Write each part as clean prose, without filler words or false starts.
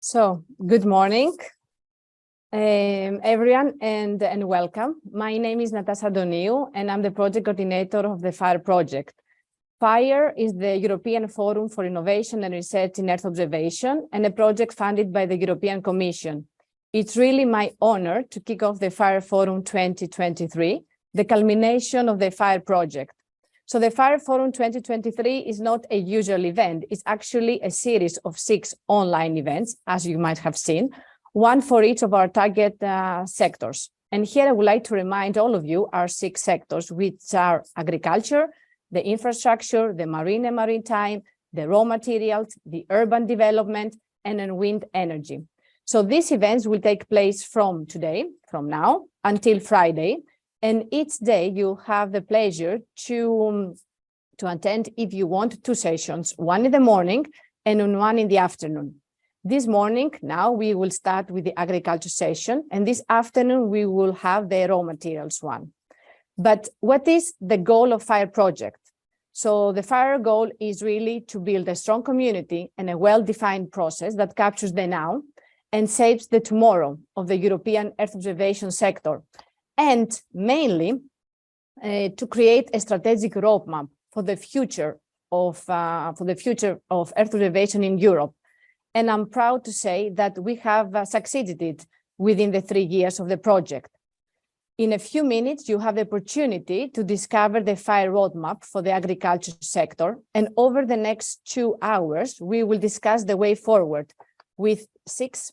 So, good morning, everyone, and welcome. My name is Natasha Doniou, and I'm the project coordinator of the FIRE project. FIRE is the European Forum for Innovation and Research in Earth Observation, and a project funded by the European Commission. It's really my honor to kick off the FIRE Forum 2023, the culmination of the FIRE project. So the FIRE Forum 2023 is not a usual event. It's actually a series of 6 online events, as you might have seen, one for each of our target sectors. And here I would like to remind all of you our 6 sectors, which are agriculture, the infrastructure, the marine and maritime, the raw materials, the urban development, and then wind energy. So these events will take place from today, from now, until Friday. And each day you have the pleasure to attend, if you want, 2 sessions, one in the morning and one in the afternoon. This morning, now we will start with the agriculture session, and this afternoon we will have the raw materials one. But what is the goal of FIRE project? So the FIRE goal is really to build a strong community and a well-defined process that captures the now and shapes the tomorrow of the European Earth observation sector, and mainly to create a strategic roadmap for the future of Earth observation in Europe. And I'm proud to say that we have succeeded it within the 3 years of the project. In a few minutes, you have the opportunity to discover the FIRE roadmap for the agriculture sector. And over the next 2 hours, we will discuss the way forward with 6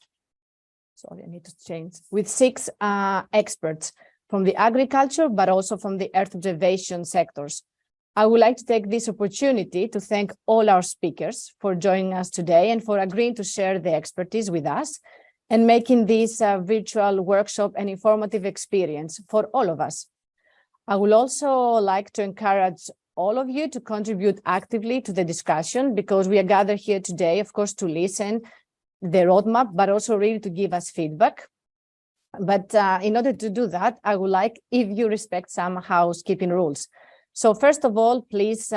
experts from the agriculture, but also from the Earth observation sectors. I would like to take this opportunity to thank all our speakers for joining us today and for agreeing to share the expertise with us and making this virtual workshop an informative experience for all of us. I would also like to encourage all of you to contribute actively to the discussion, because we are gathered here today, of course, to listen the roadmap, but also really to give us feedback. But in order to do that, I would like if you respect some housekeeping rules. So first of all, please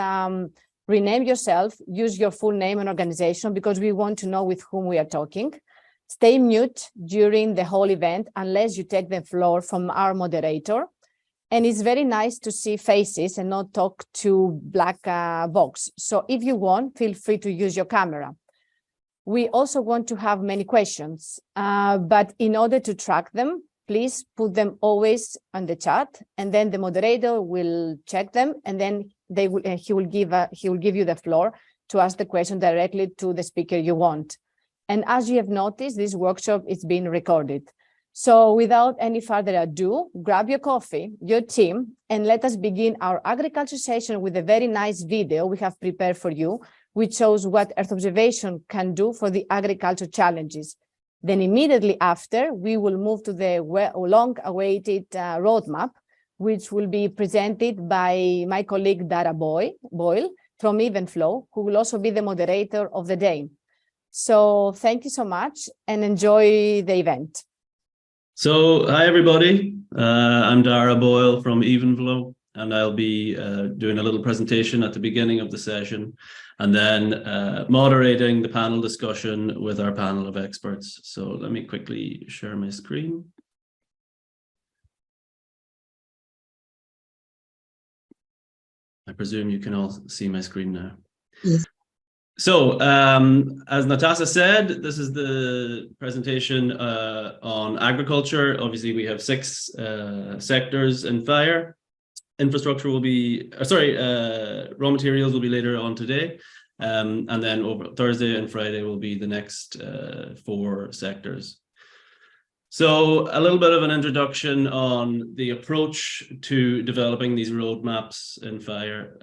rename yourself, use your full name and organization, because we want to know with whom we are talking. Stay mute during the whole event unless you take the floor from our moderator. And it's very nice to see faces and not talk to black box. So if you want, feel free to use your camera. We also want to have many questions, but in order to track them, please put them always on the chat, and then the moderator will check them, and then he will give you the floor to ask the question directly to the speaker you want. And as you have noticed, this workshop is being recorded. So without any further ado, grab your coffee, your team, and let us begin our agriculture session with a very nice video we have prepared for you, which shows what Earth observation can do for the agriculture challenges. Then immediately after, we will move to the long-awaited roadmap, which will be presented by my colleague Dáire Boyle from Evenflow, who will also be the moderator of the day. So thank you so much and enjoy the event. So hi everybody, I'm Dáire Boyle from Evenflow, and I'll be doing a little presentation at the beginning of the session, and then moderating the panel discussion with our panel of experts. So let me quickly share my screen. I presume you can all see my screen now. Yes. So as Natasha said, this is the presentation on agriculture. Obviously, we have 6 sectors in FIRE. Infrastructure will be, raw materials will be later on today. And then over Thursday and Friday will be the next 4 sectors. So a little bit of an introduction on the approach to developing these roadmaps in FIRE.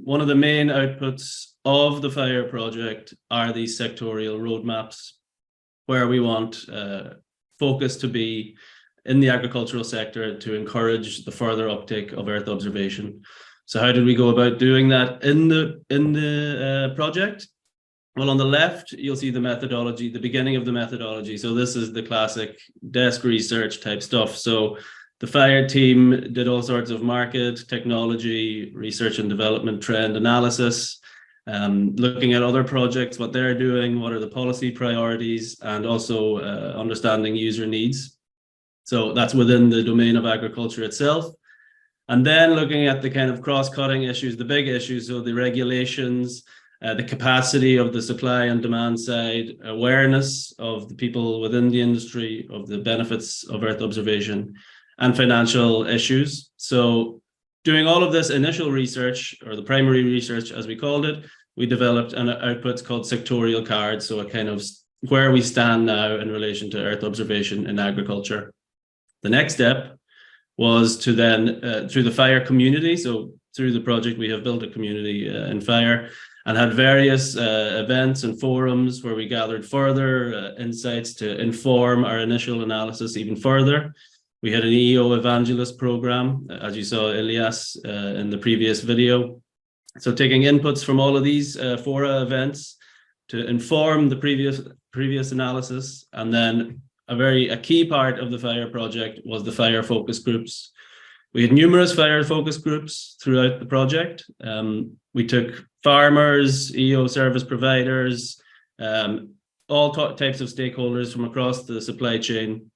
One of the main outputs of the FIRE project are these sectorial roadmaps, where we want focus to be in the agricultural sector to encourage the further uptake of Earth observation. So how did we go about doing that in the project? Well, on the left, you'll see the methodology, the beginning of the methodology. So this is the classic desk research type stuff. So the FIRE team did all sorts of market, technology, research and development, trend analysis. looking at other projects, what they're doing, what are the policy priorities, and also understanding user needs. So that's within the domain of agriculture itself. And then looking at the kind of cross-cutting issues, the big issues, so the regulations, the capacity of the supply and demand side, awareness of the people within the industry of the benefits of Earth observation, and financial issues. So doing all of this initial research, or the primary research as we called it, we developed an output called sectorial cards, so a kind of where we stand now in relation to Earth observation in agriculture. The next step was to then, through the FIRE community, so through the project, we have built a community in FIRE and had various events and forums where we gathered further insights to inform our initial analysis even further. We had an EO evangelist program, as you saw Elias in the previous video. So taking inputs from all of these fora events to inform the previous analysis, and then a key part of the FIRE project was the FIRE focus groups. We had numerous FIRE focus groups throughout the project. We took farmers, EO service providers, all types of stakeholders from across the supply chain,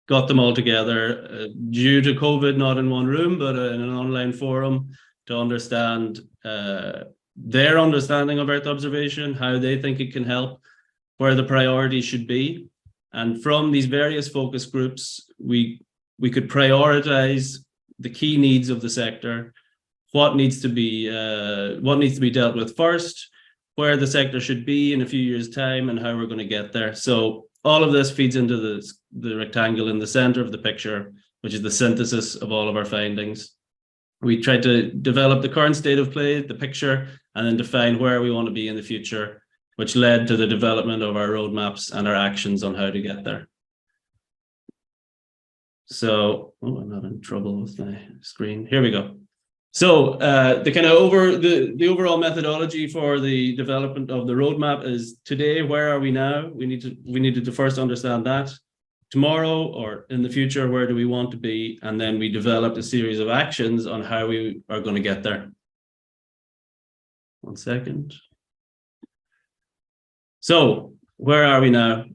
got them all together due to COVID, not in one room, but in an online forum to understand their understanding of Earth observation, how they think it can help, where the priorities should be. And from these various focus groups, we could prioritize the key needs of the sector, what needs to be dealt with first, where the sector should be in a few years' time, and how we're going to get there. So all of this feeds into the rectangle in the center of the picture, which is the synthesis of all of our findings. We tried to develop the current state of play, the picture, and then define where we want to be in the future, which led to the development of our roadmaps and our actions on how to get there. So, I'm having trouble with my screen. Here we go. So the kind of the overall methodology for the development of the roadmap is today, where are we now? We needed to first understand that. Tomorrow or in the future, where do we want to be? And then we developed a series of actions on how we are going to get there. 1 second. So where are we now?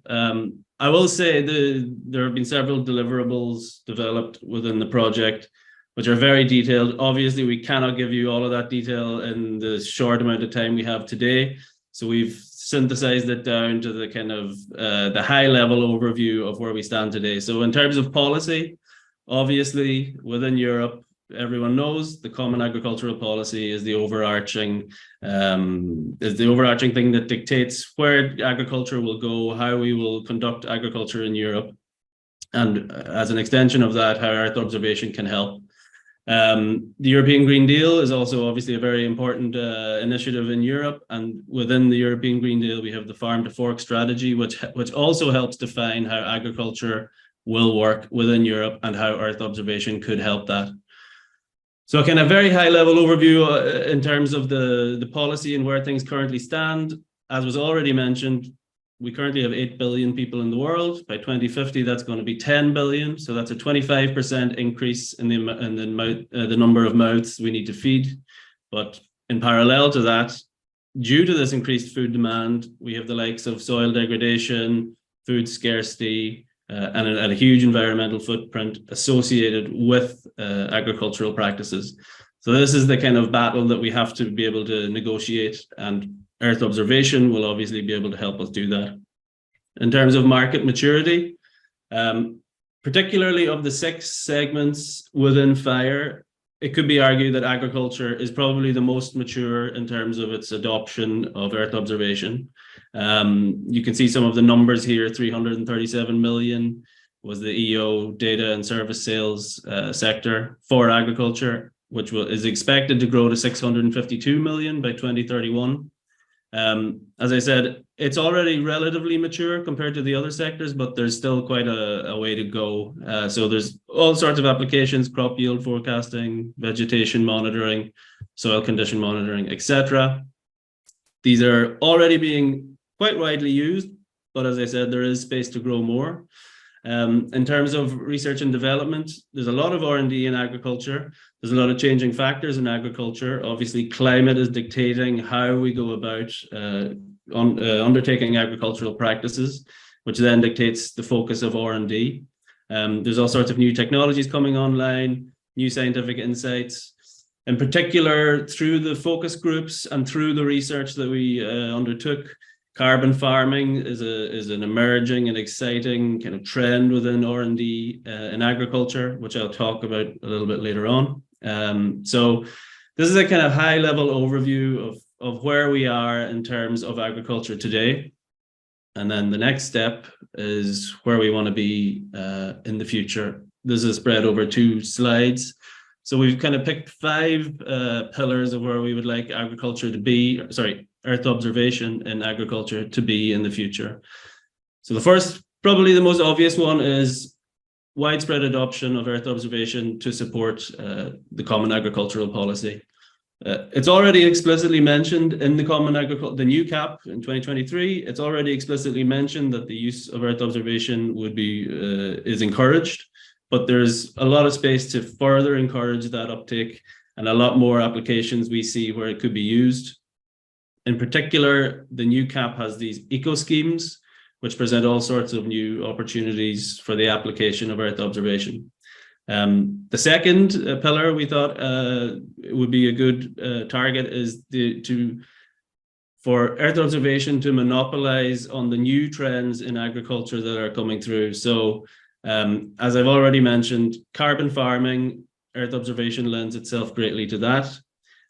I will say there have been several deliverables developed within the project, which are very detailed. Obviously, we cannot give you all of that detail in the short amount of time we have today. So we've synthesized it down to the kind of the high level overview of where we stand today. So in terms of policy, obviously within Europe, everyone knows the common agricultural policy is the overarching thing that dictates where agriculture will go, how we will conduct agriculture in Europe, and as an extension of that, how Earth observation can help. The European Green Deal is also obviously a very important initiative in Europe, and within the European Green Deal, we have the farm to fork strategy, which also helps define how agriculture will work within Europe and how Earth observation could help that. So kind of very high level overview in terms of the policy and where things currently stand. As was already mentioned, we currently have 8 billion people in the world. By 2050, that's going to be 10 billion. So that's a 25% increase in the number of mouths we need to feed. But in parallel to that, due to this increased food demand, we have the likes of soil degradation, food scarcity, and a huge environmental footprint associated with agricultural practices. So this is the kind of battle that we have to be able to negotiate, and Earth observation will obviously be able to help us do that. In terms of market maturity, particularly of the 6 segments within FIRE, it could be argued that agriculture is probably the most mature in terms of its adoption of Earth observation. You can see some of the numbers here. 337 million was the EO data and service sales sector for agriculture, which is expected to grow to 652 million by 2031. As I said, it's already relatively mature compared to the other sectors, but there's still quite a way to go. So there's all sorts of applications: crop yield forecasting, vegetation monitoring, soil condition monitoring, etc. These are already being quite widely used, but as I said, there is space to grow more. In terms of research and development, there's a lot of R&D in agriculture. There's a lot of changing factors in agriculture. Obviously, climate is dictating how we go about undertaking agricultural practices, which then dictates the focus of R&D. There's all sorts of new technologies coming online, new scientific insights. In particular, through the focus groups and through the research that we undertook, carbon farming is an emerging and exciting kind of trend within R&D in agriculture, which I'll talk about a little bit later on. So this is a kind of high-level overview of where we are in terms of agriculture today. And then the next step is where we want to be in the future. This is spread over 2 slides. So we've kind of picked 5 pillars of where we would like agriculture to be, Earth observation in agriculture to be in the future. So the first, probably the most obvious one, is widespread adoption of Earth observation to support the Common Agricultural Policy. It's already explicitly mentioned in the new CAP in 2023. It's already explicitly mentioned that the use of Earth observation would be is encouraged, but there's a lot of space to further encourage that uptake and a lot more applications we see where it could be used. In particular, the new CAP has these eco schemes, which present all sorts of new opportunities for the application of Earth observation. The second pillar we thought would be a good target is for Earth observation to monopolize on the new trends in agriculture that are coming through. So as I've already mentioned, carbon farming, Earth observation lends itself greatly to that.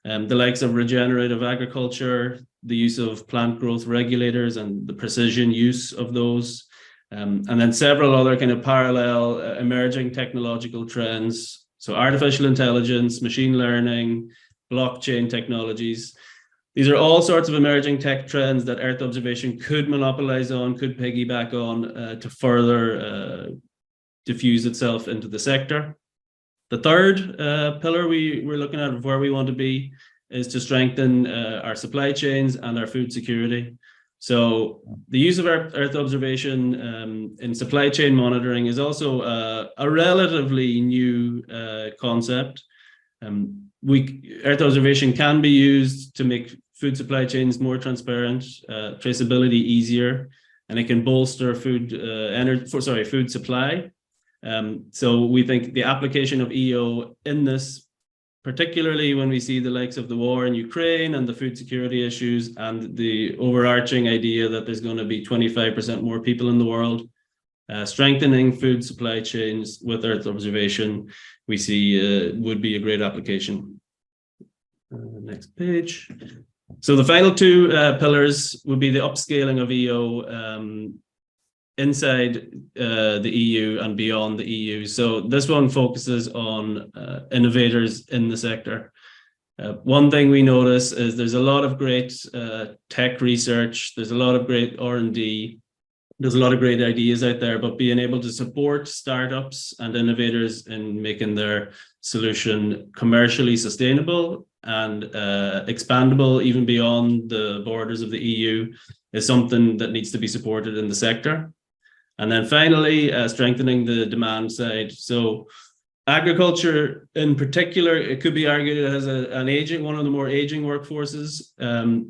The likes of regenerative agriculture, the use of plant growth regulators and the precision use of those, and then several other kind of parallel emerging technological trends. So artificial intelligence, machine learning, blockchain technologies. These are all sorts of emerging tech trends that Earth observation could monopolize on, could piggyback on to further diffuse itself into the sector. The third pillar we're looking at of where we want to be is to strengthen our supply chains and our food security. So the use of Earth observation in supply chain monitoring is also a relatively new concept. Earth observation can be used to make food supply chains more transparent, traceability easier, and it can bolster food supply. So we think the application of EO in this, particularly when we see the likes of the war in Ukraine and the food security issues and the overarching idea that there's going to be 25% more people in the world, strengthening food supply chains with Earth observation, we see would be a great application. Next page. So the final 2 pillars would be the upscaling of EO inside the EU and beyond the EU. So this one focuses on innovators in the sector. One thing we notice is there's a lot of great tech research, there's a lot of great R&D, there's a lot of great ideas out there, but being able to support startups and innovators in making their solution commercially sustainable and expandable even beyond the borders of the EU is something that needs to be supported in the sector. And then finally, strengthening the demand side. So agriculture in particular, it could be argued it has one of the more aging workforces.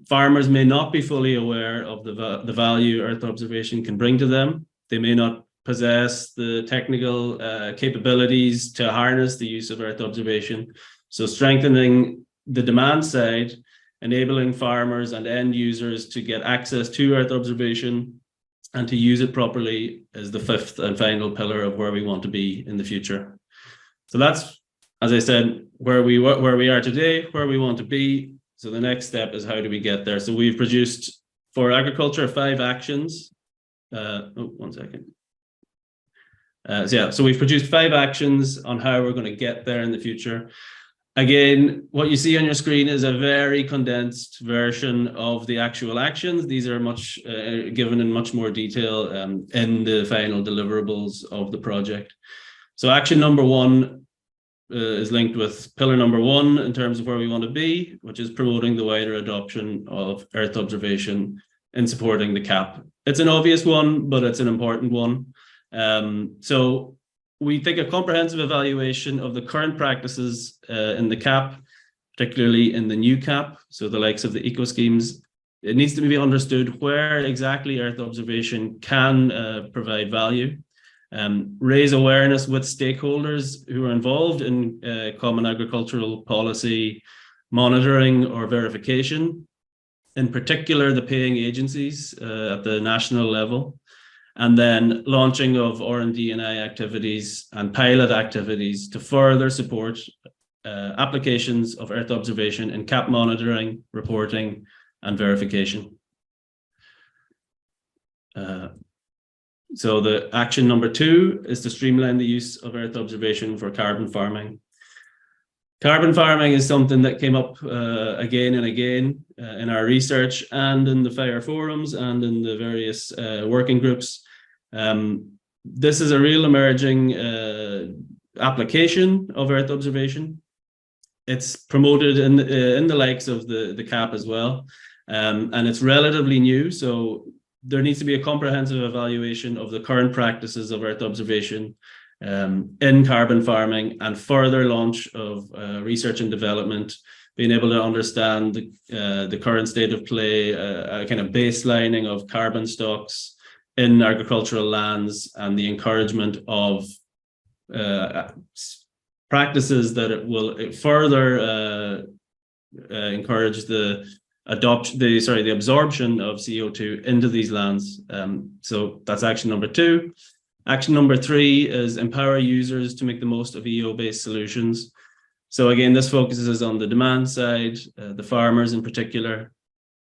Farmers may not be fully aware of the value Earth observation can bring to them. They may not possess the technical capabilities to harness the use of Earth observation. So strengthening the demand side, enabling farmers and end users to get access to Earth observation and to use it properly is the 5th and final pillar of where we want to be in the future. So that's, as I said, where we are today, where we want to be. So the next step is how do we get there? So we've produced for agriculture 5 actions. One second. So we've produced 5 actions on how we're going to get there in the future. Again, what you see on your screen is a very condensed version of the actual actions. These are much given in much more detail in the final deliverables of the project. So action number 1 is linked with pillar number 1 in terms of where we want to be, which is promoting the wider adoption of Earth observation in supporting the CAP. It's an obvious one, but it's an important one. So we think a comprehensive evaluation of the current practices in the CAP, particularly in the new CAP, so the likes of the eco schemes, it needs to be understood where exactly Earth observation can provide value, raise awareness with stakeholders who are involved in common agricultural policy monitoring or verification, in particular the paying agencies at the national level, and then launching of R&D&I activities and pilot activities to further support applications of Earth observation in CAP monitoring, reporting, and verification. So the action number 2 is to streamline the use of Earth observation for carbon farming. Carbon farming is something that came up again and again in our research and in the FIRE forums and in the various working groups. This is a real emerging application of Earth observation. It's promoted in the likes of the CAP as well, and it's relatively new. So there needs to be a comprehensive evaluation of the current practices of Earth observation in carbon farming, and further launch of research and development, being able to understand the current state of play, a kind of baselining of carbon stocks in agricultural lands, and the encouragement of practices that will further encourage the absorption of CO2 into these lands. So that's action number 2. Action number 3 is empower users to make the most of EO-based solutions. So again, this focuses on the demand side, the farmers in particular.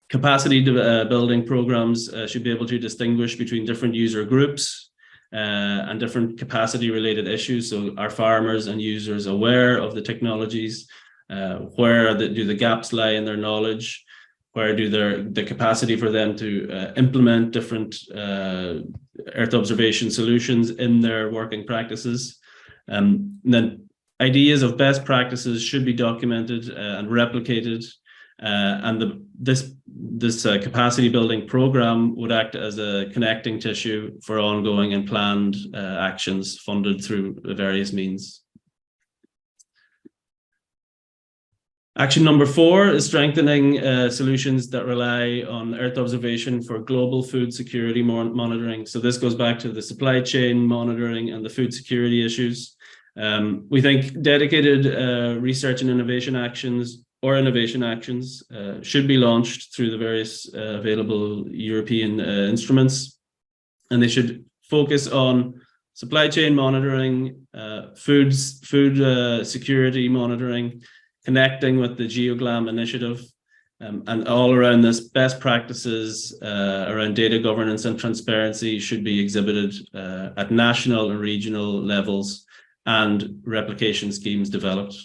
Capacity building programs should be able to distinguish between different user groups and different capacity related issues. So are farmers and users aware of the technologies? Where do the gaps lie in their knowledge? Where do the capacity for them to implement different Earth observation solutions in their working practices? And then ideas of best practices should be documented and replicated. And this capacity building program would act as a connecting tissue for ongoing and planned actions funded through various means. Action number 4 is strengthening solutions that rely on Earth observation for global food security monitoring. So this goes back to the supply chain monitoring and the food security issues. We think dedicated research and innovation actions or innovation actions should be launched through the various available European instruments, and they should focus on supply chain monitoring, food security monitoring, connecting with the GeoGlam initiative, and all around this, best practices around data governance and transparency should be exhibited at national and regional levels, and replication schemes developed.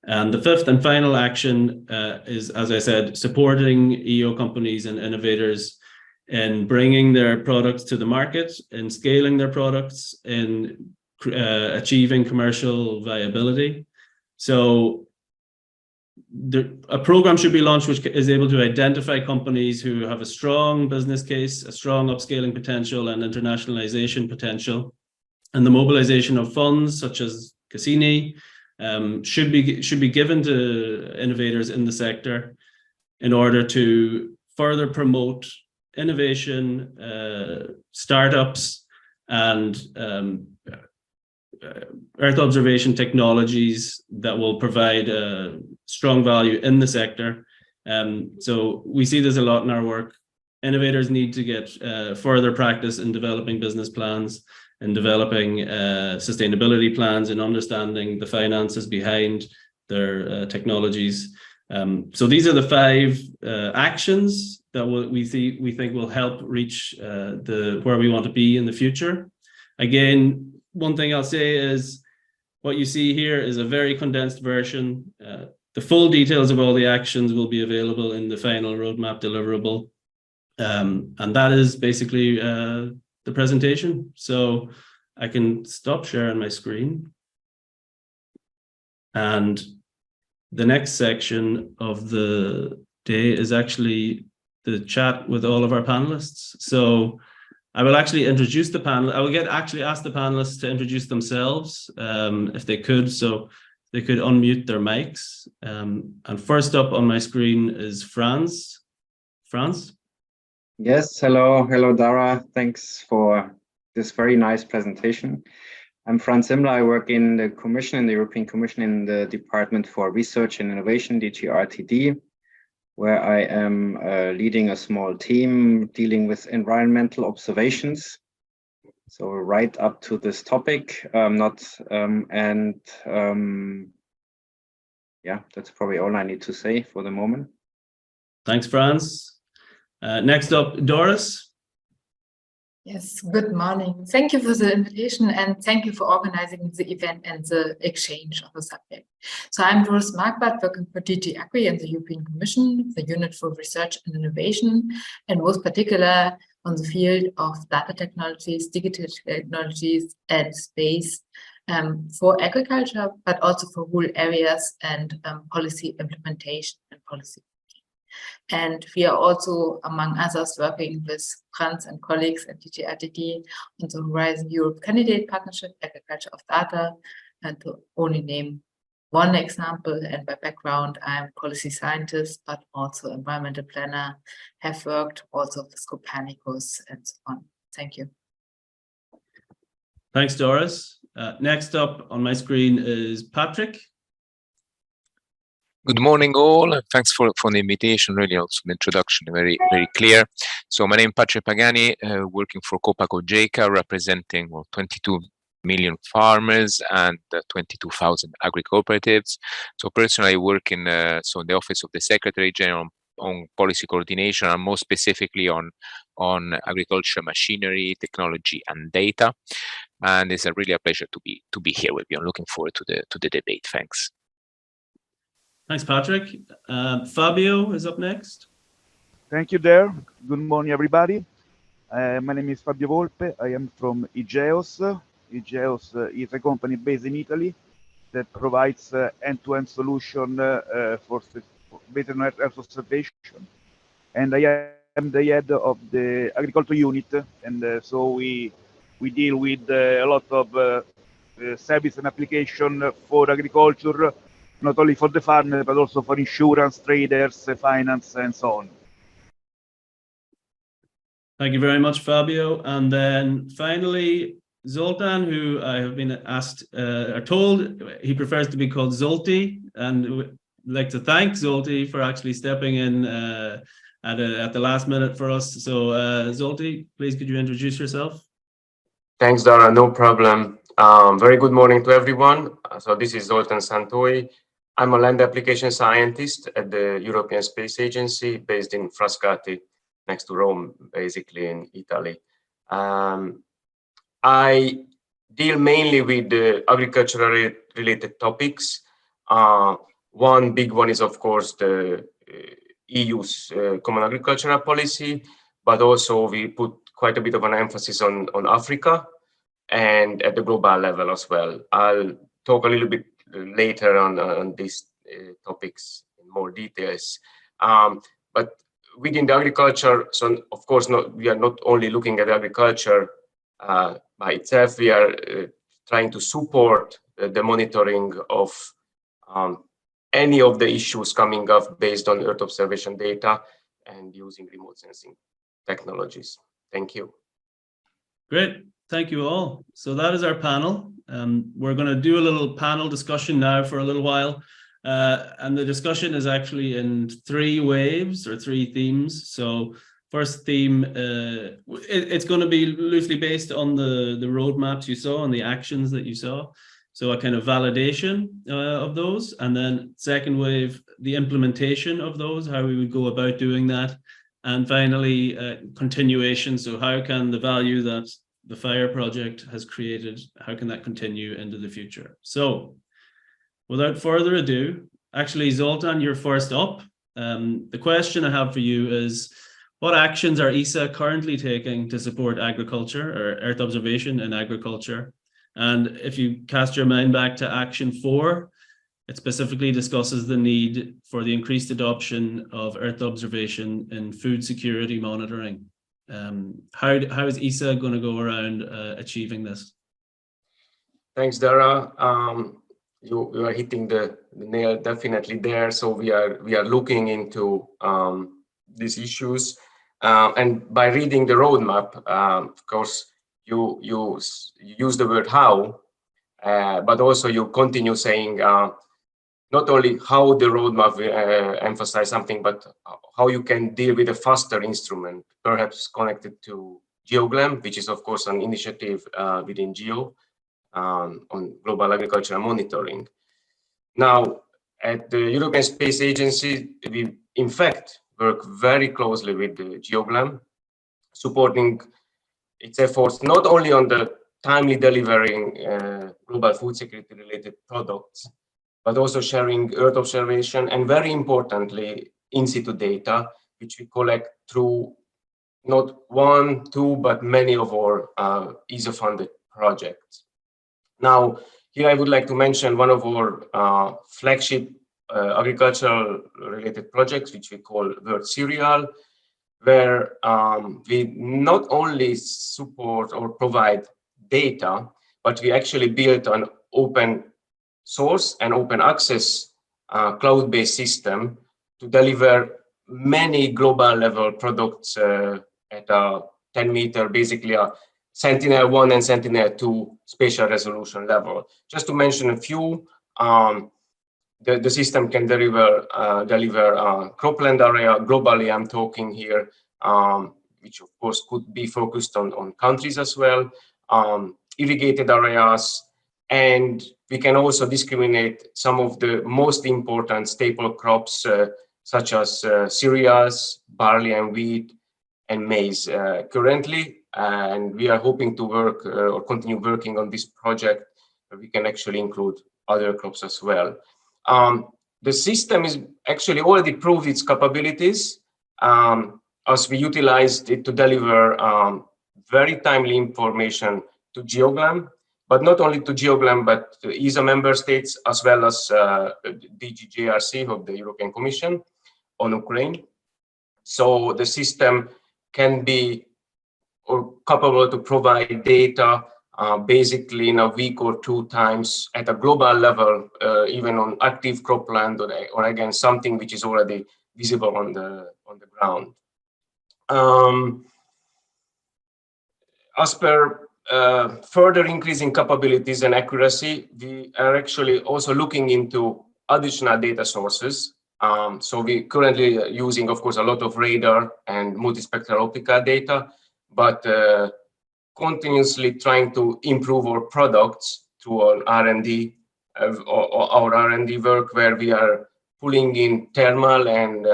And the 5th and final action is, as I said, supporting EO companies and innovators in bringing their products to the market, in scaling their products, in achieving commercial viability. So a program should be launched which is able to identify companies who have a strong business case, a strong upscaling potential and internationalization potential. And the mobilization of funds such as Cassini should be given to innovators in the sector in order to further promote innovation, startups, and Earth observation technologies that will provide strong value in the sector. So we see this a lot in our work. Innovators need to get further practice in developing business plans, in developing sustainability plans, in understanding the finances behind their technologies. So these are the 5 actions that we think will help reach where we want to be in the future. Again, one thing I'll say is what you see here is a very condensed version. The full details of all the actions will be available in the final roadmap deliverable. And that is basically the presentation. So I can stop sharing my screen. And the next section of the day is actually the chat with all of our panelists. So I will actually introduce the panel. I will actually ask the panelists to introduce themselves if they could. So they could unmute their mics. And first up on my screen is Franz. Franz? Yes, hello, Dáire. Thanks for this very nice presentation. I'm Franz Immler. I work in the Commission, in the European Commission, in the Department for Research and Innovation, DG/RTD, where I am leading a small team dealing with environmental observations. So right up to this topic, yeah, that's probably all I need to say for the moment. Thanks, Franz. Next up, Doris. Yes, good morning. Thank you for the invitation and thank you for organizing the event and the exchange of the subject. So I'm Doris Marquardt, working for DG AGRI in the European Commission, the Unit for Research and Innovation, and most particular on the field of data technologies, digital technologies, and space for agriculture, but also for rural areas and policy implementation and policy. And we are also, among others, working with Franz and colleagues at DG/RTD on the Horizon Europe Candidate Partnership, Agriculture of Data, and to only name one example. And by background, I'm policy scientist, but also environmental planner, have worked also with Copernicus and so on. Thank you. Thanks, Doris. Next up on my screen is Patrick. Good morning, all, and thanks for the invitation. Really, also the introduction very clear. So my name is Patrick Pagani, working for COPA COGECA, representing 22 million farmers and 22,000 agri cooperatives. So personally, I work in the office of the Secretary General on policy coordination, and more specifically on agriculture machinery, technology, and data. And it's really a pleasure to be here with you. I'm looking forward to the debate. Thanks. Thanks, Patrick. Fabio is up next. Thank you, Dáire. Good morning, everybody. My name is Fabio Volpe. I am from e-GEOS. e-GEOS is a company based in Italy that provides end-to-end solution for based on Earth observation. And I am the head of the agriculture unit, and so we deal with a lot of service and application for agriculture, not only for the farmer, but also for insurance, traders, finance, and so on. Thank you very much, Fabio. And then finally, Zoltan, who I have been asked or told he prefers to be called Zolti, and we'd like to thank Zolti for actually stepping in at the last minute for us. So Zolti, please could you introduce yourself? Thanks, Dáire, no problem. Very good morning to everyone. So this is Zoltan Szantoi. I'm a land application scientist at the European Space Agency based in Frascati, next to Rome, basically in Italy. I deal mainly with the agricultural related topics. One big one is, of course, the EU's Common Agricultural Policy, but also we put quite a bit of an emphasis on Africa and at the global level as well. I'll talk a little bit later on these topics in more details. But within the agriculture, so of course, we are not only looking at agriculture by itself, we are trying to support the monitoring of any of the issues coming up based on Earth observation data and using remote sensing technologies. Thank you. Great. Thank you all. So that is our panel. We're going to do a little panel discussion now for a little while. And the discussion is actually in 3 waves or 3 themes. So first theme, it's going to be loosely based on the roadmaps you saw and the actions that you saw. So a kind of validation of those. And then second wave, the implementation of those, how we would go about doing that. And finally, continuation. So how can the value that the FIRE project has created, how can that continue into the future? So without further ado, actually, Zoltan, you're first up. The question I have for you is, what actions are ESA currently taking to support agriculture or Earth observation in agriculture? And if you cast your mind back to Action 4, it specifically discusses the need for the increased adoption of Earth observation in food security monitoring. How is ESA going to go around achieving this? Thanks, Dáire. You are hitting the nail definitely there. So we are looking into these issues, and by reading the roadmap, of course, you use the word how, but also you continue saying not only how the roadmap emphasize something, but how you can deal with a faster instrument, perhaps connected to GeoGLAM, which is of course an initiative within GEO on global agricultural monitoring. Now, at the European Space Agency, we in fact work very closely with the GeoGLAM, supporting its efforts not only on the timely delivering global food security related products, but also sharing Earth observation and, very importantly, in situ data, which we collect through not one, two, but many of our ESA-funded projects. Now, here I would like to mention one of our flagship agricultural-related projects, which we call World Cereal, where we not only support or provide data, but we actually built an open source and open access cloud-based system to deliver many global level products at a 10-meter, basically a Sentinel-1 and Sentinel-2 spatial resolution level. Just to mention a few, the system can deliver cropland area globally. I'm talking here, which of course could be focused on countries as well, irrigated areas, and we can also discriminate some of the most important staple crops, such as cereals, barley and wheat, and maize currently. And we are hoping to work or continue working on this project where we can actually include other crops as well. The system is actually already proved its capabilities as we utilized it to deliver very timely information to GeoGLAM, but not only to GeoGLAM, but to ESA member states, as well as DG EARSC of the European Commission on Ukraine. So the system can be or capable to provide data basically in a week or two times at a global level, even on active cropland or again, something which is already visible on the ground. As per further increasing capabilities and accuracy, we are actually also looking into additional data sources. So we currently using, of course, a lot of radar and multispectral optical data, but continuously trying to improve our products through our R&D, our R&D work, where we are pulling in thermal and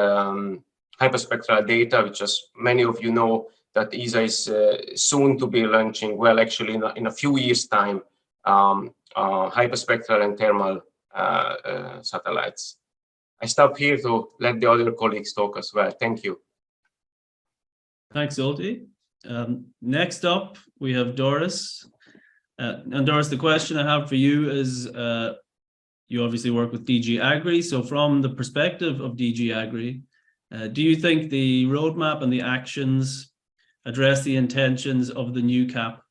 hyperspectral data, which, as many of you know, that ESA is soon to be launching, well, actually in a few years' time, hyperspectral and thermal satellites. I stop here to let the other colleagues talk as well. Thank you. Thanks, Zoltan. Next up, we have Doris. And Doris, the question I have for you is, you obviously work with DG AGRI. So from the perspective of DG AGRI, do you think the roadmap and the actions address the intentions of the new CAP?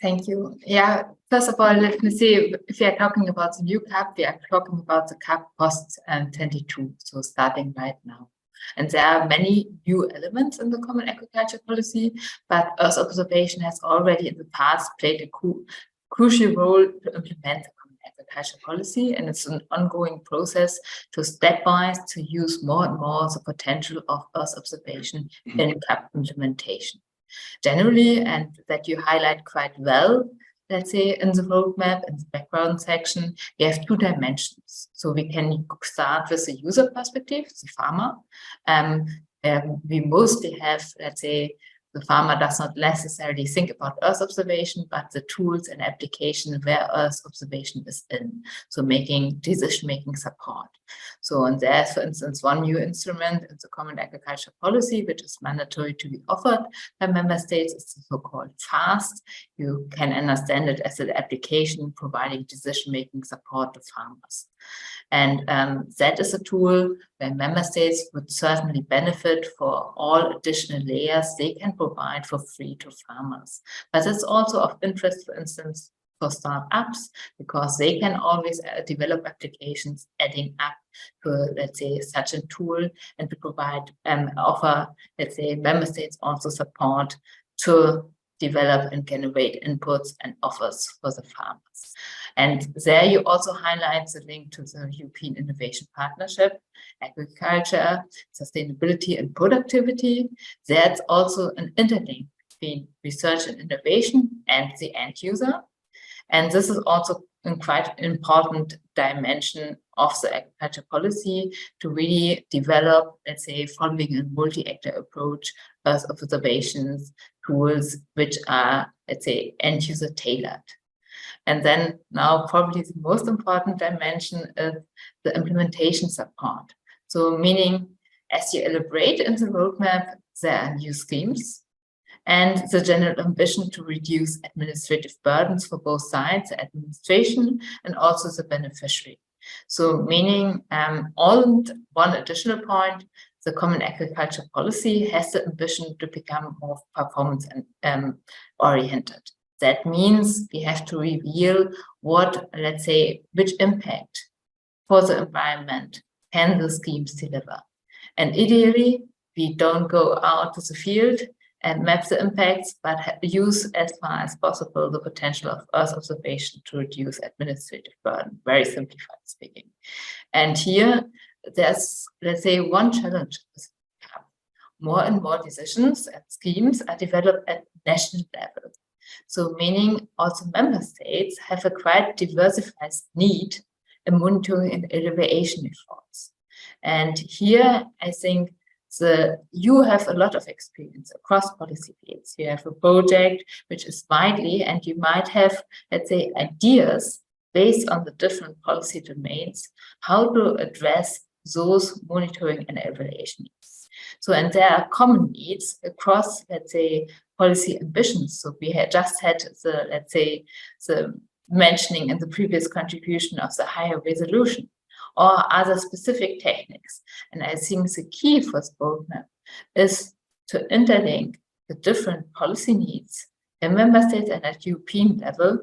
Thank you. Yeah, first of all, let me see, if we are talking about the new CAP, we are talking about the CAP post 22, so starting right now. And there are many new elements in the Common Agriculture Policy, but Earth observation has already in the past played a crucial role to implement the Common Agriculture Policy, and it's an ongoing process to stepwise to use more and more the potential of Earth observation in CAP implementation. Generally, and that you highlight quite well, let's say in the roadmap, in the background section, we have two dimensions. So we can start with the user perspective, the farmer. We mostly have, let's say, the farmer does not necessarily think about Earth observation, but the tools and application where Earth observation is in. So making decision-making support. So, and there's, for instance, one new instrument in the Common Agriculture Policy, which is mandatory to be offered by member states. It's the so-called FAST. You can understand it as an application providing decision-making support to farmers. And that is a tool where member states would certainly benefit for all additional layers they can provide for free to farmers. But it's also of interest, for instance, for startups, because they can always develop applications adding up to, let's say, such a tool, and to provide offer, let's say, member states also support to develop and generate inputs and offers for the farmers. And there you also highlight the link to the European Innovation Partnership, agriculture, sustainability and productivity. That's also an interlink between research and innovation and the end user. And this is also a quite important dimension of the agriculture policy to really develop, let's say, following a multi-actor approach, Earth observations, tools which are, let's say, end-user tailored. And then now probably the most important dimension is the implementation support. So meaning, as you elaborate in the roadmap, there are new schemes, and the general ambition to reduce administrative burdens for both sides, the administration and also the beneficiary. So meaning, one additional point, the Common Agriculture Policy has the ambition to become more performance and oriented. That means we have to reveal what, let's say, which impact for the environment can the schemes deliver. And ideally, we don't go out to the field and map the impacts, but use as far as possible the potential of Earth observation to reduce administrative burden, very simplified speaking. And here, there's, let's say, one challenge. More and more decisions and schemes are developed at national level. So meaning also member states have a quite diversified need in monitoring and evaluation efforts. And here, I think you have a lot of experience across policy fields. You have a project which is widely, and you might have, let's say, ideas based on the different policy domains, how to address those monitoring and evaluation needs. So, and there are common needs across, let's say, policy ambitions. So we had just had the, let's say, the mentioning in the previous contribution of the higher resolution or other specific techniques. And I think the key for the roadmap is to interlink the different policy needs in member states and at European level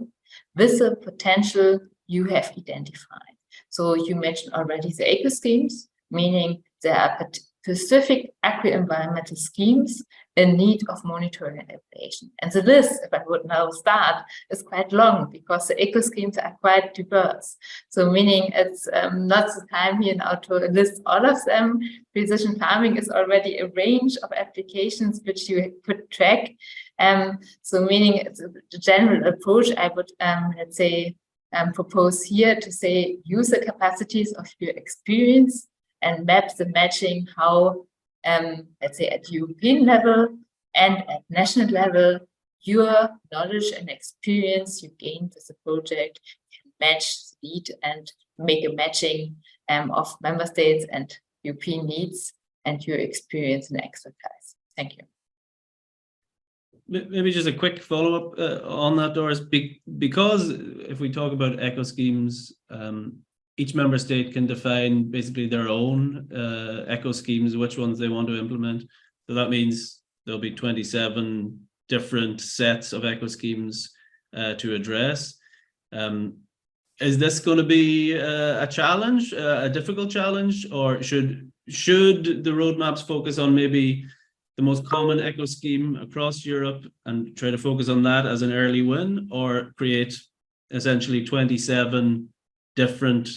with the potential you have identified. So you mentioned already the eco schemes, meaning there are specific agri-environmental schemes in need of monitoring and evaluation. And the list, if I would now start, is quite long because the eco schemes are quite diverse. So meaning it's not the time here now to list all of them. Precision farming is already a range of applications which you could track. So meaning it's the general approach I would, let's say, propose here to say, use the capacities of your experience and map the matching how, let's say, at European level and at national level, your knowledge and experience you gained as a project can match the need and make a matching of member states and European needs and your experience and expertise. Thank you. Maybe just a quick follow-up on that, Doris, because if we talk about eco schemes, each member state can define basically their own eco schemes, which ones they want to implement. So that means there'll be 27 different sets of eco schemes to address. Is this going to be a challenge, a difficult challenge, or should the roadmaps focus on maybe the most common eco scheme across Europe and try to focus on that as an early win, or create essentially 27 different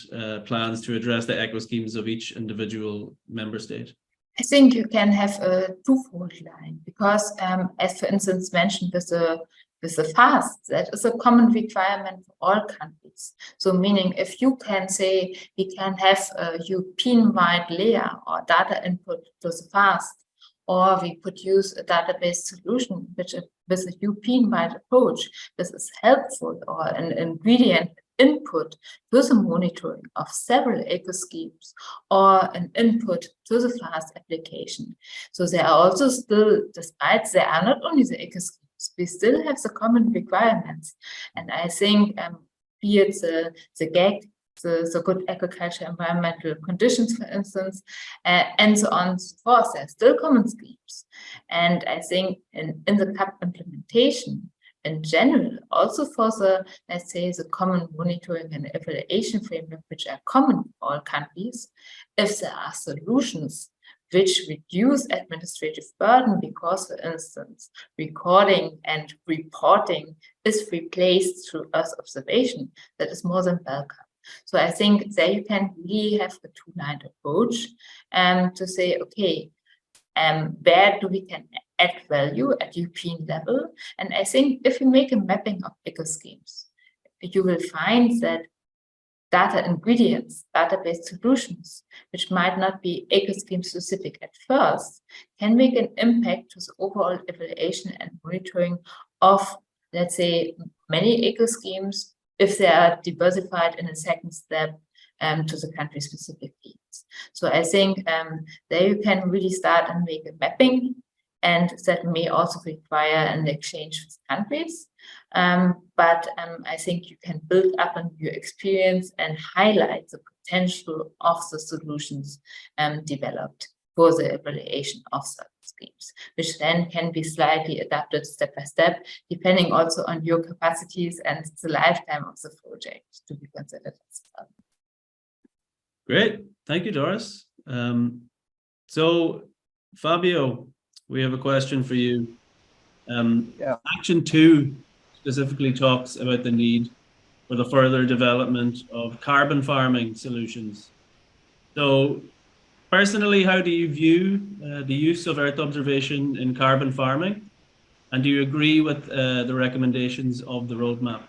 plans to address the eco schemes of each individual member state? I think you can have a twofold line because, as for instance mentioned with the FAST, that is a common requirement for all countries. So meaning if you can say we can have a European-wide layer or data input to the FAST, or we could use a database solution which with a European-wide approach, this is helpful, or an ingredient input to the monitoring of several eco-schemes or an input to the FAST application. So there are also still, despite there are not only the eco-schemes, we still have the common requirements. And I think be it the GAG, the good agriculture environmental conditions, for instance, and so on and so forth, there are still common schemes. And I think in the CAP implementation, in general, also for the, let's say, the common monitoring and evaluation framework, which are common for all countries, if there are solutions which reduce administrative burden because, for instance, recording and reporting is replaced through Earth observation, that is more than welcome. So I think there you can really have a two-line approach to say, okay, where do we can add value at European level? And I think if you make a mapping of eco-schemes, you will find that data ingredients, database solutions, which might not be eco-scheme specific at first, can make an impact to the overall evaluation and monitoring of, let's say, many eco-schemes if they are diversified in a second step to the country-specific needs. So I think there you can really start and make a mapping, and that may also require an exchange with countries. But I think you can build up on your experience and highlight the potential of the solutions developed for the evaluation of such schemes, which then can be slightly adapted step by step, depending also on your capacities and the lifetime of the project to be considered as well. Great, thank you, Doris. So, Fabio, we have a question for you. Action 2 specifically talks about the need for the further development of carbon farming solutions. So, personally, how do you view the use of Earth observation in carbon farming? And do you agree with the recommendations of the roadmap?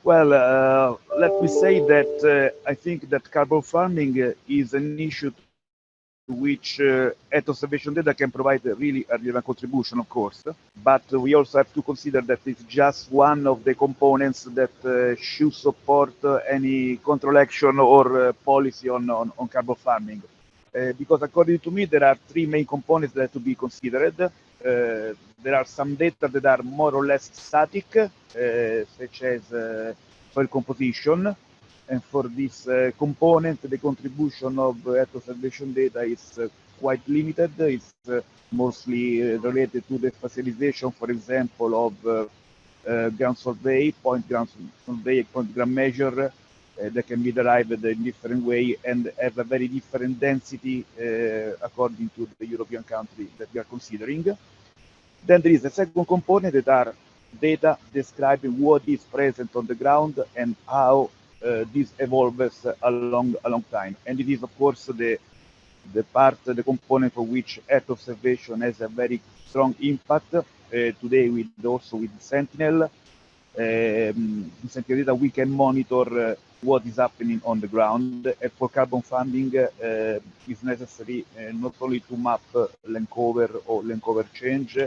Well, let me say that I think that carbon farming is an issue to which Earth observation data can provide really a relevant contribution, of course. But we also have to consider that it's just one of the components that should support any control action or policy on carbon farming. Because according to me, there are three main components that have to be considered. There are some data that are more or less static, such as soil composition. And for this component, the contribution of Earth observation data is quite limited. It's mostly related to the facilization, for example, of ground survey, point ground survey, point ground measure that can be derived in different way and have a very different density according to the European country that we are considering. Then there is a second component that are data describing what is present on the ground and how this evolves along time. And it is, of course, the component for which Earth observation has a very strong impact. Today, also with Sentinel, Sentinel data, we can monitor what is happening on the ground. And for carbon farming, it's necessary not only to map land cover or land cover change,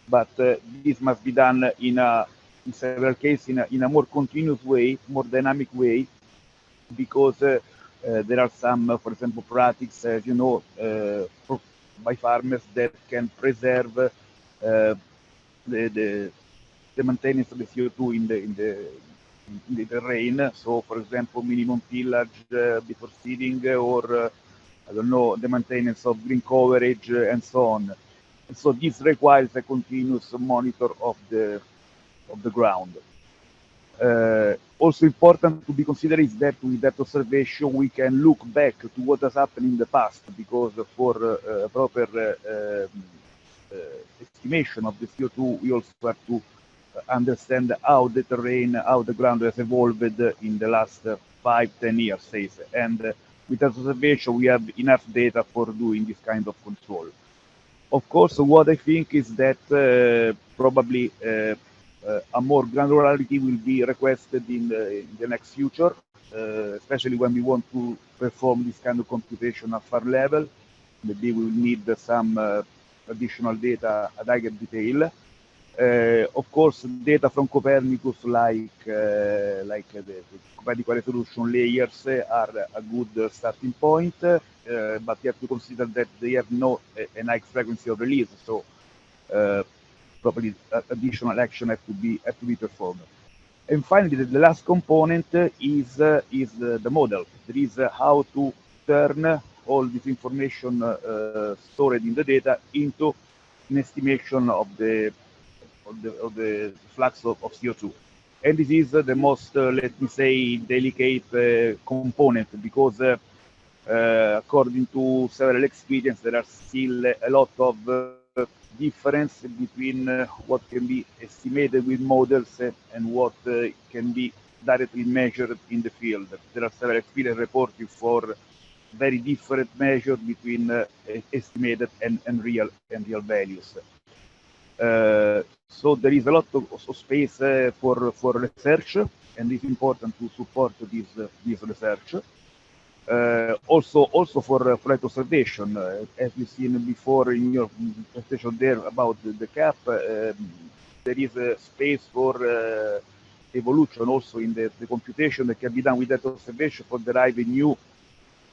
but this must be done in several cases in a more continuous way, more dynamic way, because there are some, for example, practices, as you know, by farmers that can preserve the maintenance of the CO2 in the terrain. So, for example, minimum tillage before seeding, or I don't know, the maintenance of green coverage and so on. And so this requires a continuous monitor of the ground. Also important to be considered is that with that observation we can look back to what has happened in the past, because for proper estimation of the CO2 we also have to understand how the terrain, how the ground has evolved in the last 5-10 years, say. And with that observation we have enough data for doing this kind of control. Of course, what I think is that probably a more granularity will be requested in the next future, especially when we want to perform this kind of computation at farm level. Maybe we will need some additional data at higher detail. Of course, data from Copernicus, like the Copernicus resolution layers, are a good starting point, but you have to consider that they have no an high frequency of release, so probably additional action have to be performed. And finally, the last component is the model. That is how to turn all this information stored in the data into an estimation of the flux of CO2. And this is the most, let me say, delicate component, because according to several experience, there are still a lot of difference between what can be estimated with models and what can be directly measured in the field. There are several experience reporting for very different measures between estimated and real values. So there is a lot of space for research, and it's important to support this research. Also for Earth observation, as you've seen before in your presentation there about the CAP, there is a space for evolution also in the computation that can be done with Earth observation for deriving new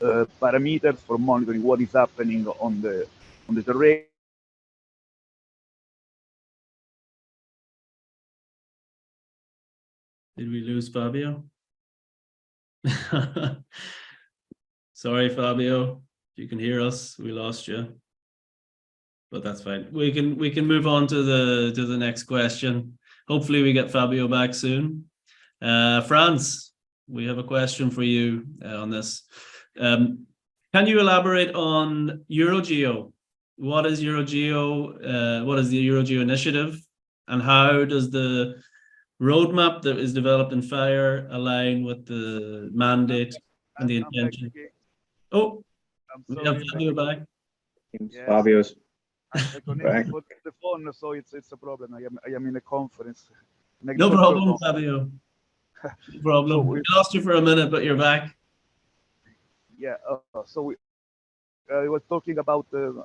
parameters for monitoring what is happening on the terrain. Did we lose Fabio? Sorry, Fabio, if you can hear us, we lost you, but that's fine. We can move on to the next question. Hopefully we get Fabio back soon. Franz, we have a question for you on this. Can you elaborate on EuroGeo? What is EuroGeo? What is the EuroGeo initiative, and how does the roadmap that is developed in FIRE align with the mandate and the intention? Oh, we have Fabio back. Yes. Fabio's I connected with the phone, so it's a problem. I am in a conference. No problem, Fabio. No problem. So we lost you for a minute, but you're back. Yeah. So we were talking about the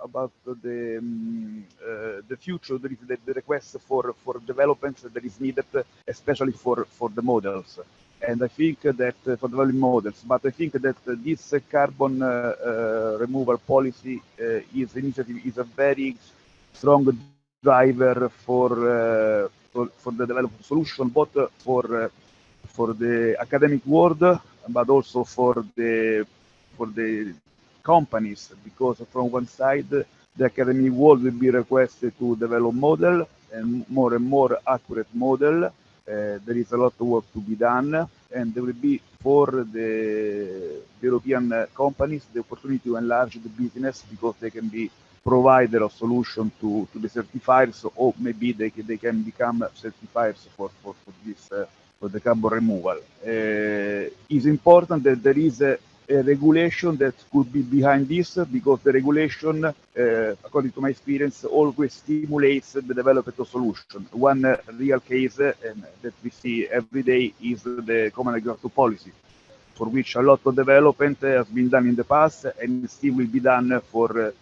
future. There is the request for developments that is needed, especially for the models. And I think that for developing models, but I think that this carbon removal policy initiative is a very strong driver for the development solution, both for the academic world, but also for the companies, because from one side the academic world will be requested to develop model and more accurate model. There is a lot of work to be done, and there will be for the European companies the opportunity to enlarge the business, because they can be provider of solution to the certifiers, or maybe they can become certifiers for this for the carbon removal. It's important that there is a regulation that could be behind this, because the regulation, according to my experience, always stimulates the development of solution. One real case that we see every day is the Common Agricultural Policy, for which a lot of development has been done in the past and still will be done for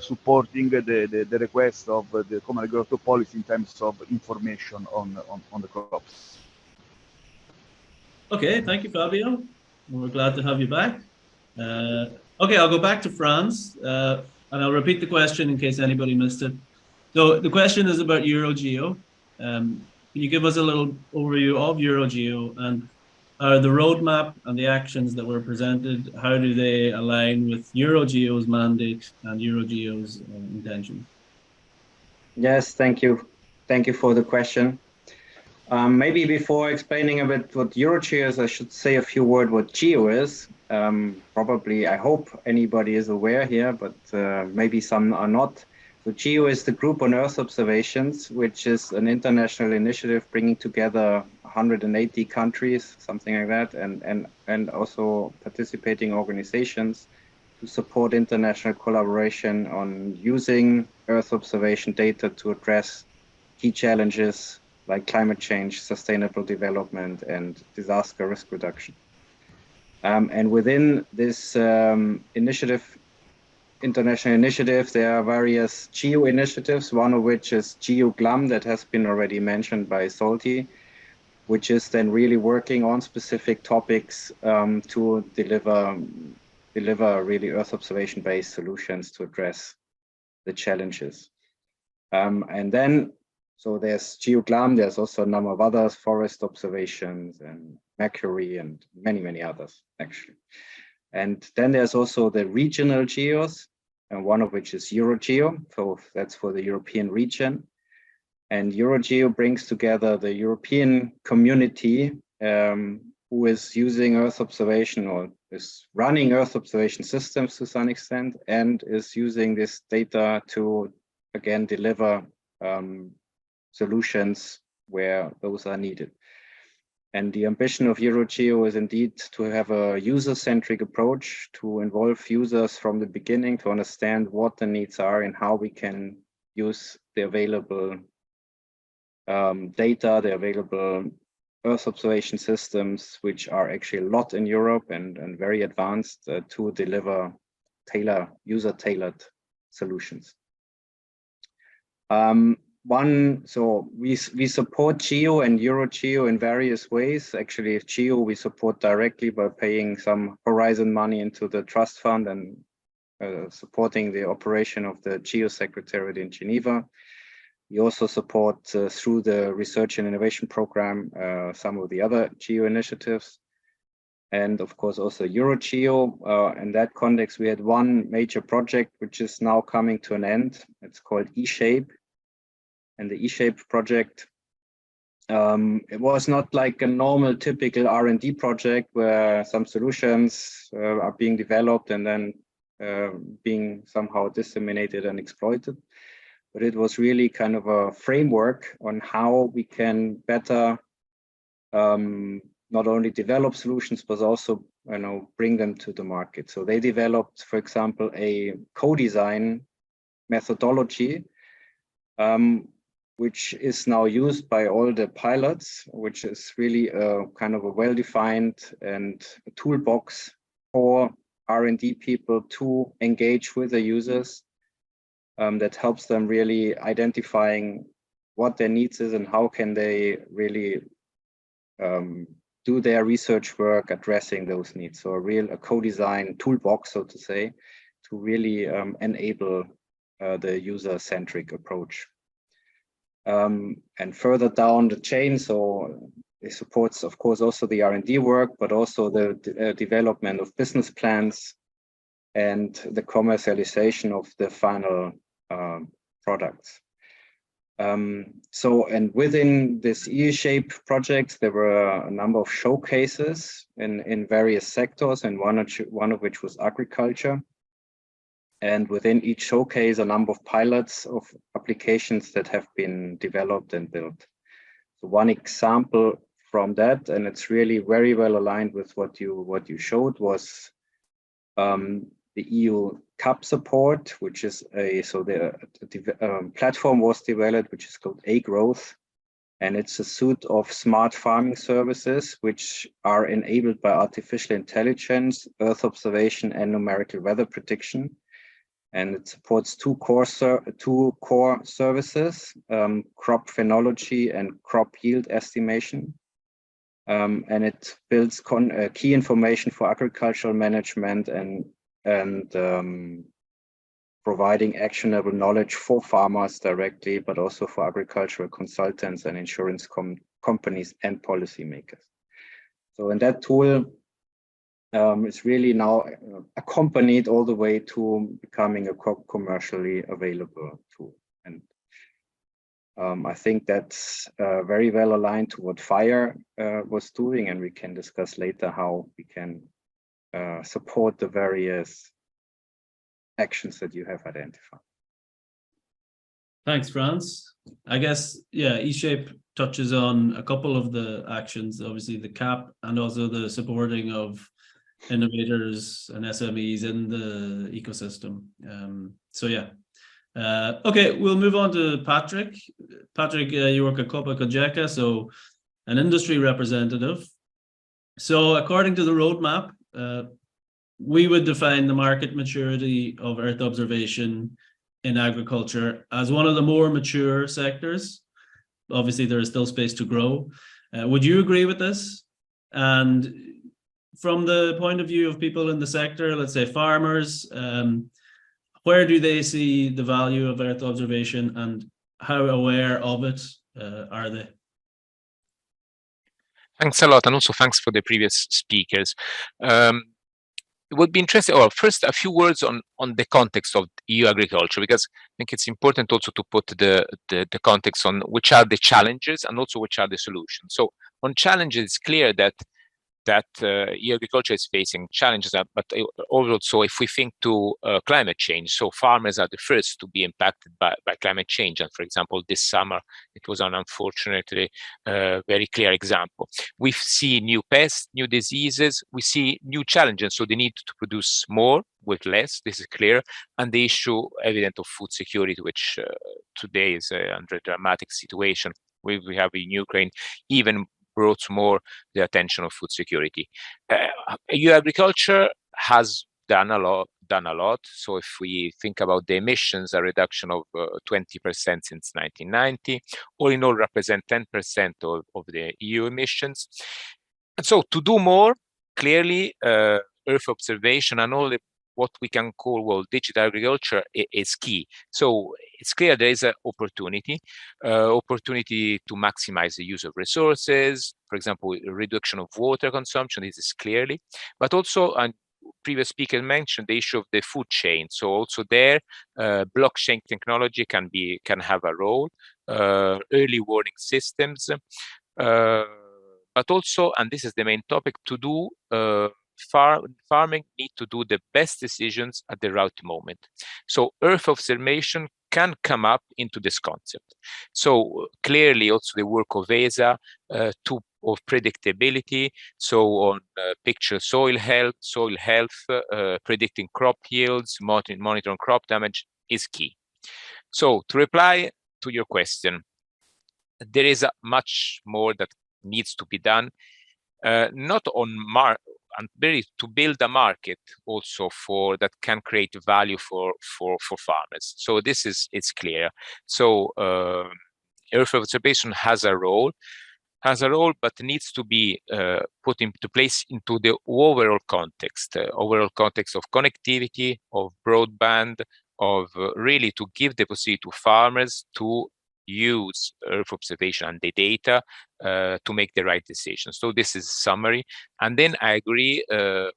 supporting the request of the Common Agricultural Policy in terms of information on the crops. Okay, thank you, Fabio. We're glad to have you back. Okay, I'll go back to Franz, and I'll repeat the question in case anybody missed it. So the question is about EuroGeo. Can you give us a little overview of EuroGeo, and the roadmap and the actions that were presented, how do they align with EuroGeo's mandate and EuroGeo's intention? Yes, thank you. Thank you for the question. Maybe before explaining a bit what EuroGeo is, I should say a few words what GEO is. Probably, I hope anybody is aware here, but maybe some are not. So GEO is the Group on Earth Observations, which is an international initiative bringing together 180 countries, something like that, and also participating organizations to support international collaboration on using Earth observation data to address key challenges like climate change, sustainable development, and disaster risk reduction. And within this initiative, international initiatives. There are various GEO initiatives, one of which is GEOGLAM that has been already mentioned by Zoltan, which is then really working on specific topics to deliver really Earth observation-based solutions to address the challenges. And then, so there's GEOGLAM, there's also a number of others, forest observations and Mercury and many, many others, actually. And then there's also the regional GEOs, and one of which is EuroGeo, so that's for the European region. And EuroGeo brings together the European community who is using Earth observation or is running Earth observation systems to some extent, and is using this data to, again, deliver solutions where those are needed. And the ambition of EuroGeo is indeed to have a user-centric approach, to involve users from the beginning, to understand what the needs are and how we can use the available data, the available Earth observation systems, which are actually a lot in Europe and very advanced, to deliver user-tailored solutions. So we support GEO and EuroGeo in various ways. Actually, GEO we support directly by paying some Horizon money into the trust fund and supporting the operation of the GEO Secretariat in Geneva. We also support through the Research and Innovation Program some of the other GEO initiatives. And of course also EuroGeo. In that context, we had one major project which is now coming to an end. It's called eShape. And the eShape project, it was not like a normal typical R&D project where some solutions are being developed and then being somehow disseminated and exploited. But it was really kind of a framework on how we can better not only develop solutions, but also bring them to the market. So they developed, for example, a co-design methodology, which is now used by all the pilots, which is really a kind of a well-defined and a toolbox for R&D people to engage with the users that helps them really identifying what their needs is and how can they really do their research work addressing those needs. So a co-design toolbox, so to say, to really enable the user-centric approach. And further down the chain, so it supports, of course, also the R&D work, but also the development of business plans and the commercialization of the final products. And within this eShape project, there were a number of showcases in various sectors, and one of which was agriculture. And within each showcase, a number of pilots of applications that have been developed and built. So one example from that, and it's really very well aligned with what you showed, was the EU CAP support, which is the platform was developed, which is called AGRI, and it's a suite of smart farming services which are enabled by artificial intelligence, Earth observation, and numerical weather prediction. And it supports two core services, crop phenology and crop yield estimation. And it builds key information for agricultural management and providing actionable knowledge for farmers directly, but also for agricultural consultants and insurance companies and policymakers. So in that tool, it's really now accompanied all the way to becoming a commercially available tool. And I think that's very well aligned to what FIRE was doing, and we can discuss later how we can support the various actions that you have identified. Thanks, Franz. I guess, yeah, eShape touches on a couple of the actions, obviously the CAP and also the supporting of innovators and SMEs in the ecosystem. So yeah. Okay, we'll move on to Patrick. Patrick, you work at COPA COGECA, so an industry representative. So according to the roadmap, we would define the market maturity of Earth observation in agriculture as one of the more mature sectors. Obviously, there is still space to grow. Would you agree with this? And from the point of view of people in the sector, let's say farmers, where do they see the value of Earth observation and how aware of it are they? Thanks a lot, and also thanks for the previous speakers. It would be interesting, or first a few words on the context of EU agriculture, because I think it's important also to put the context on which are the challenges and also which are the solutions. So on challenges, it's clear that EU agriculture is facing challenges, but also if we think to climate change, so farmers are the first to be impacted by climate change. And for example, this summer, it was an unfortunately very clear example. We see new pests, new diseases, we see new challenges. So the need to produce more with less, this is clear. And the issue evident of food security, which today is under a dramatic situation we have in Ukraine, even brought more the attention of food security. EU agriculture has done a lot. So if we think about the emissions, a reduction of 20% since 1990, all in all represent 10% of the EU emissions. And so to do more, clearly Earth observation and all what we can call digital agriculture is key. So it's clear there is an opportunity to maximize the use of resources, for example, reduction of water consumption, this is clearly, but also, and previous speaker mentioned the issue of the food chain. So also there, blockchain technology can have a role, early warning systems, but also, and this is the main topic, to do farming need to do the best decisions at the right moment. So Earth observation can come up into this concept. So clearly also the work of ESA of predictability. So on picture soil health, predicting crop yields, monitoring crop damage is key. So to reply to your question, there is much more that needs to be done, not on and really to build a market also for that can create value for farmers. So this is, it's clear. So Earth observation has a role, but needs to be put into place into the overall context of connectivity, of broadband, of really to give the possibility to farmers to use Earth observation and the data to make the right decisions. So this is summary. And then I agree,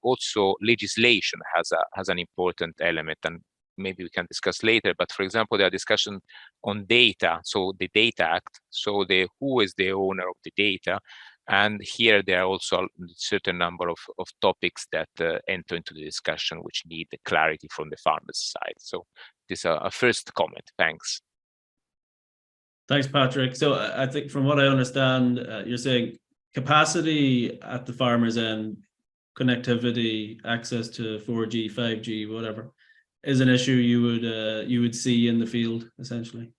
also legislation has an important element, and maybe we can discuss later, but for example, there are discussions on data, so the Data Act, so who is the owner of the data, and here there are also a certain number of topics that enter into the discussion which need clarity from the farmers' side. So this is a first comment. Thanks. Thanks, Patrick. So I think from what I understand, you're saying capacity at the farmer's end, connectivity, access to 4G, 5G, whatever, is an issue you would see in the field, essentially.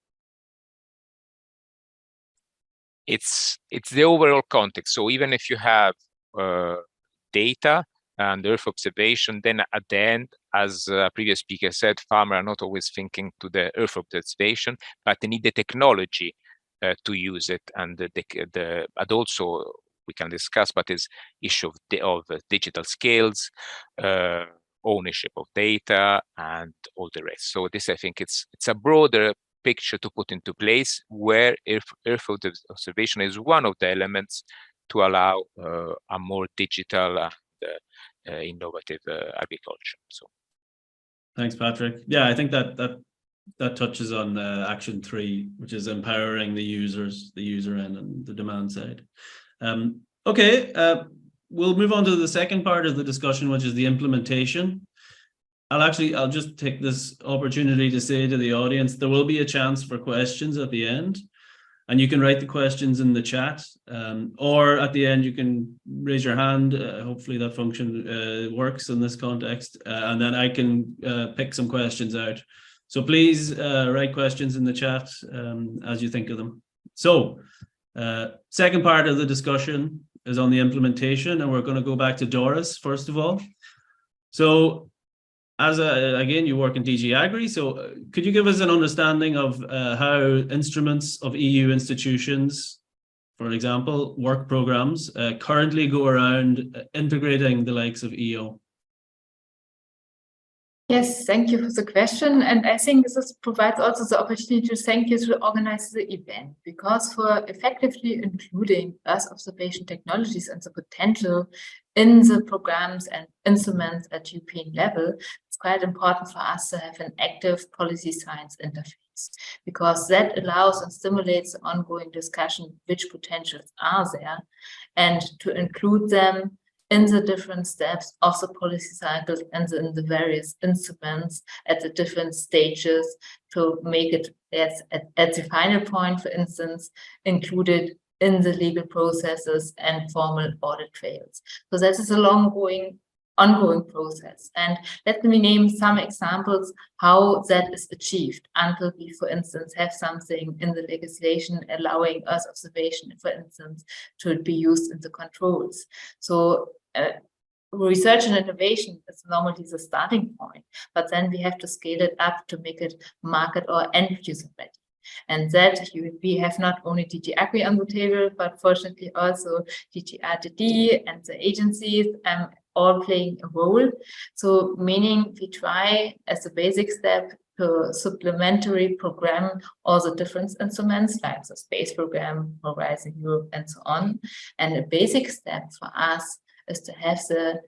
It's the overall context. So even if you have data and Earth observation, then at the end, as a previous speaker said, farmers are not always thinking to the Earth observation, but they need the technology to use it, and and also we can discuss, but is issue of digital skills, ownership of data, and all the rest. So this, I think, it's a broader picture to put into place, where Earth observation is one of the elements to allow a more digital and innovative agriculture. So, thanks, Patrick. Yeah, I think that touches on action 3, which is empowering the user end and the demand side. Okay, we'll move on to the second part of the discussion, which is the implementation. I'll just take this opportunity to say to the audience, there will be a chance for questions at the end, and you can write the questions in the chat, or at the end you can raise your hand. Hopefully that function works in this context, and then I can pick some questions out. So please write questions in the chat as you think of them. So second part of the discussion is on the implementation, and we're going to go back to Doris first of all. So again, you work in DG AGRI, so could you give us an understanding of how instruments of EU institutions, for example, work programs, currently go around integrating the likes of EO? Yes, thank you for the question. And I think this provides also the opportunity to thank you to organize the event, because for effectively including Earth observation technologies and the potential in the programs and instruments at European level, it's quite important for us to have an active policy science interface, because that allows and stimulates the ongoing discussion which potentials are there, and to include them in the different steps of the policy cycles and in the various instruments at the different stages, to make it at the final point, for instance, included in the legal processes and formal audit trails. So that is a ongoing process. And let me name some examples how that is achieved until we, for instance, have something in the legislation allowing Earth observation, for instance, to be used in the controls. So research and innovation is normally the starting point, but then we have to scale it up to make it market or end user ready. And that we have not only DG AGRI on the table, but fortunately also DG RTD and the agencies all playing a role. So meaning we try as a basic step to supplementary program all the different instruments like the space program, Horizon Europe, and so on. And a basic step for us is to have the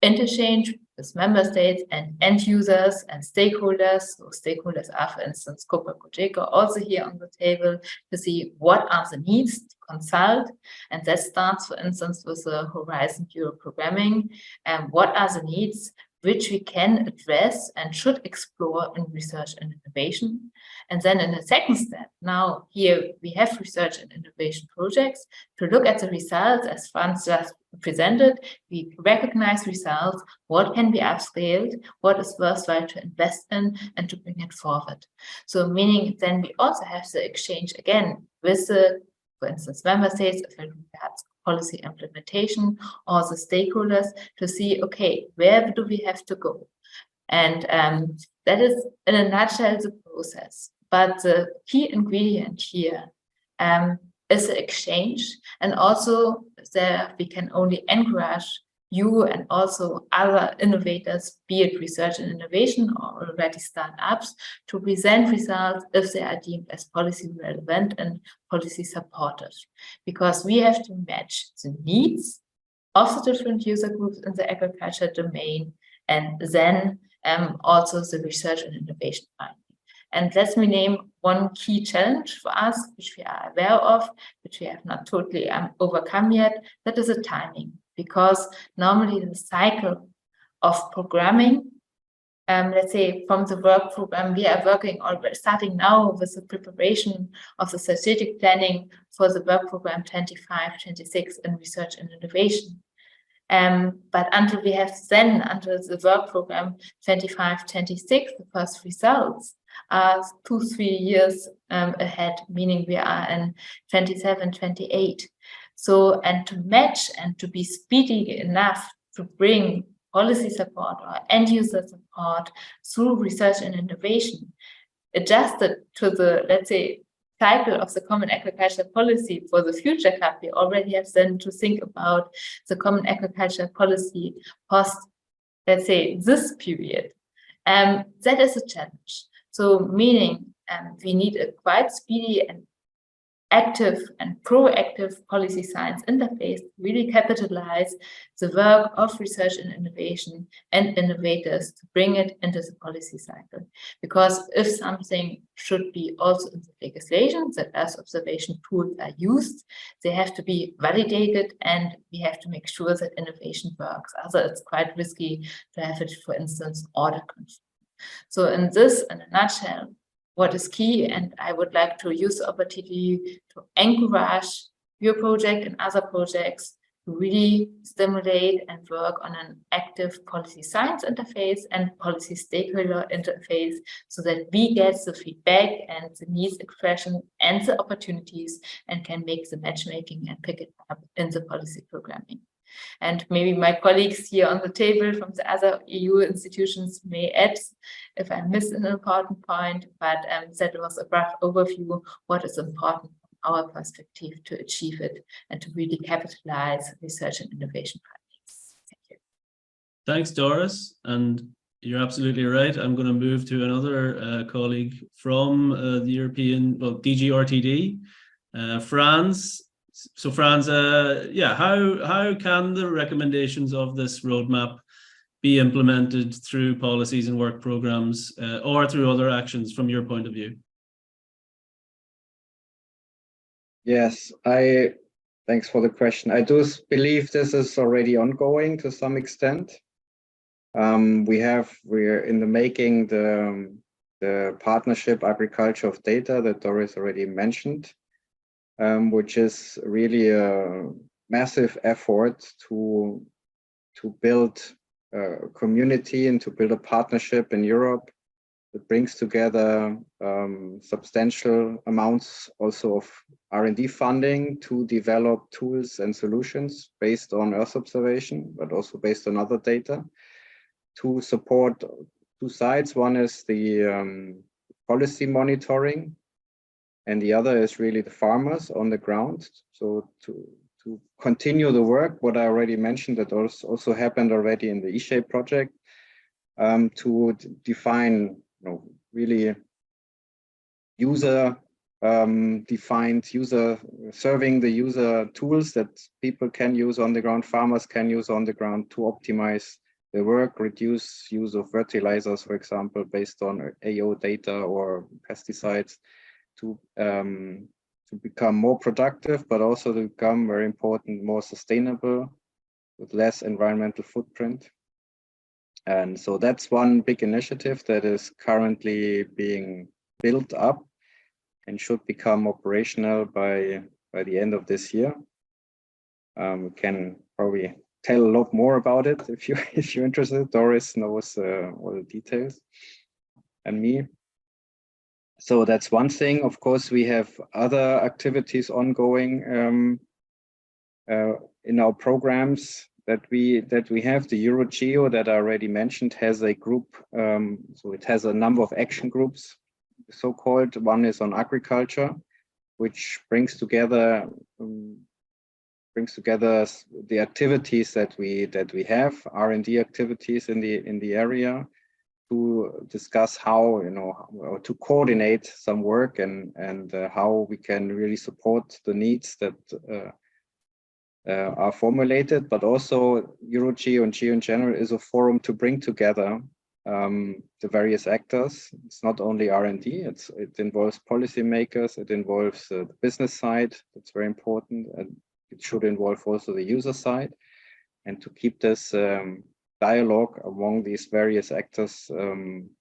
interchange with member states and end users and stakeholders. So stakeholders are, for instance, COPA, COGECA, also here on the table, to see what are the needs to consult. And that starts, for instance, with the Horizon Europe programming. And what are the needs which we can address and should explore in research and innovation. And then in the second step, now here we have research and innovation projects to look at the results as Franz just presented. We recognize results, what can be upscaled, what is worthwhile to invest in and to bring it forward. So meaning then we also have the exchange again with the, for instance, member states, if it regards policy implementation, or the stakeholders to see, okay, where do we have to go? And that is in a nutshell the process. But the key ingredient here is the exchange, and also there we can only encourage you and also other innovators, be it research and innovation or already startups, to present results if they are deemed as policy relevant and policy supportive. Because we have to match the needs of the different user groups in the agriculture domain, and then also the research and innovation finding. And let me name one key challenge for us, which we are aware of, which we have not totally overcome yet, that is the timing. Because normally the cycle of programming, let's say from the work program, we are working already, starting now with the preparation of the strategic planning for the work program 25-26 in research and innovation. But until we have then, until the work program 25-26, the first results are 2-3 years ahead, meaning we are in 27-28. So, and to match and to be speedy enough to bring policy support or end user support through research and innovation, adjusted to the, let's say, cycle of the Common Agricultural Policy for the future CAP, we already have then to think about the Common Agricultural Policy post, let's say, this period. That is a challenge. So meaning we need a quite speedy and active and proactive policy science interface to really capitalize the work of research and innovation and innovators to bring it into the policy cycle. Because if something should be also in the legislation that Earth observation tools are used, they have to be validated and we have to make sure that innovation works. Otherwise, it's quite risky to have it, for instance, audit control. So in this, in a nutshell, what is key, and I would like to use the opportunity to encourage your project and other projects to really stimulate and work on an active policy science interface and policy stakeholder interface so that we get the feedback and the needs expression and the opportunities and can make the matchmaking and pick it up in the policy programming. And maybe my colleagues here on the table from the other EU institutions may add if I missed an important point, but that was a rough overview what is important from our perspective to achieve it and to really capitalize research and innovation projects. Thank you. Thanks, Doris. And you're absolutely right. I'm going to move to another colleague from the European, well, DG RTD, Franz. So Franz, yeah, how can the recommendations of this roadmap be implemented through policies and work programs or through other actions from your point of view? Yes, thanks for the question. I do believe this is already ongoing to some extent. We're in the making the partnership agriculture of data that Doris already mentioned, which is really a massive effort to build a community and to build a partnership in Europe that brings together substantial amounts also of R&D funding to develop tools and solutions based on Earth observation, but also based on other data to support two sides. One is the policy monitoring, and the other is really the farmers on the ground. So to continue the work, what I already mentioned, that also happened already in the e-Shape project, to define, really user defined serving the user tools that people can use on the ground, farmers can use on the ground to optimize the work, reduce use of fertilizers, for example, based on AO data or pesticides, to become more productive, but also to become, very important, more sustainable with less environmental footprint. And so that's one big initiative that is currently being built up and should become operational by the end of this year. We can probably tell a lot more about it if you're interested. Doris knows all the details, and me. So that's one thing. Of course, we have other activities ongoing in our programs that we have. The EuroGeo that I already mentioned has a group, so it has a number of action groups, so-called. One is on agriculture, which brings together the activities that we have, R&D activities in the area, to discuss how, to coordinate some work and how we can really support the needs that are formulated. But also EuroGeo and Geo in general is a forum to bring together the various actors. It's not only R&D, it involves policymakers, it involves the business side. That's very important, and it should involve also the user side. And to keep this dialogue among these various actors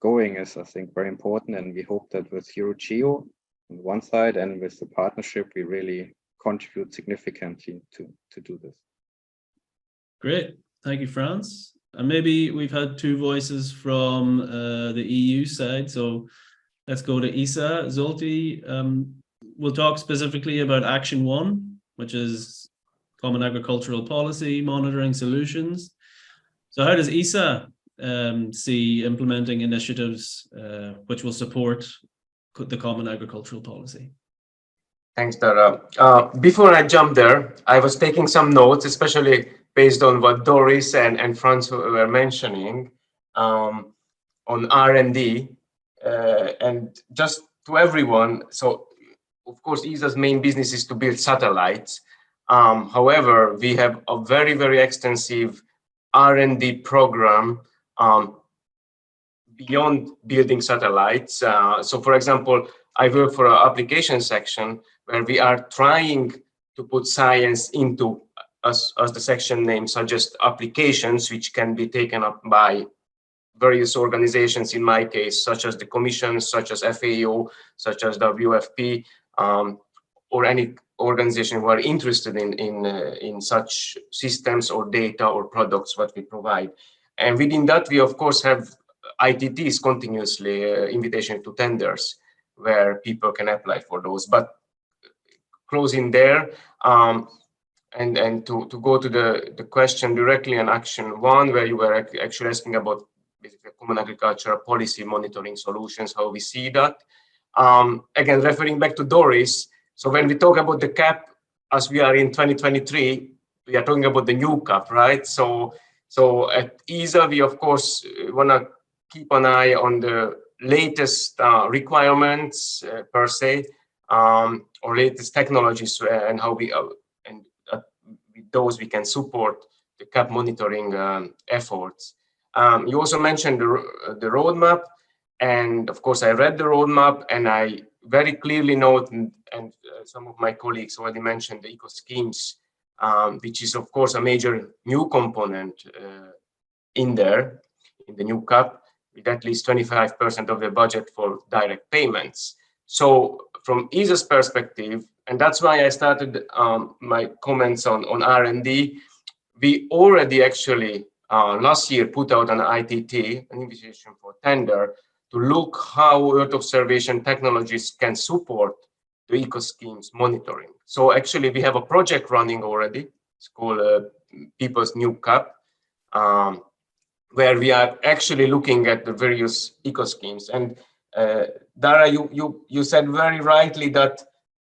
going is, I think, very important. And we hope that with EuroGeo on one side and with the partnership, we really contribute significantly to do this. Great, thank you, Franz. And maybe we've had two voices from the EU side, so let's go to ESA. Zolti will talk specifically about Action 1, which is Common Agricultural Policy Monitoring Solutions. So how does ESA see implementing initiatives which will support the Common Agricultural Policy? Thanks, Dáire. Before I jump there, I was taking some notes, especially based on what Doris and Franz were mentioning on R&D. And just to everyone, so of course, ESA's main business is to build satellites. However, we have a very, very extensive R&D program beyond building satellites. So for example, I work for an application section where we are trying to put science into, as the section name suggests, applications which can be taken up by various organizations, in my case, such as the Commission, such as FAO, such as WFP, or any organization who are interested in such systems or data or products what we provide. And within that, we of course have ITTs continuously, invitation to tenders, where people can apply for those. But closing there, and to go to the question directly on action one, where you were actually asking about basically common agricultural policy monitoring solutions, how we see that. Again, referring back to Doris, so when we talk about the CAP, as we are in 2023, we are talking about the new CAP, right? So at ESA, we of course want to keep an eye on the latest requirements per se, or latest technologies, and how we with those we can support the CAP monitoring efforts. You also mentioned the roadmap, and of course I read the roadmap, and I very clearly note, and some of my colleagues already mentioned the eco schemes, which is of course a major new component in there, in the new CAP, with at least 25% of the budget for direct payments. So from ESA's perspective, and that's why I started my comments on R&D, we already actually last year put out an ITT, an invitation for tender, to look how Earth observation technologies can support the eco schemes monitoring. So actually we have a project running already. It's called People's New CAP, where we are actually looking at the various eco schemes. And Dáire, you said very rightly that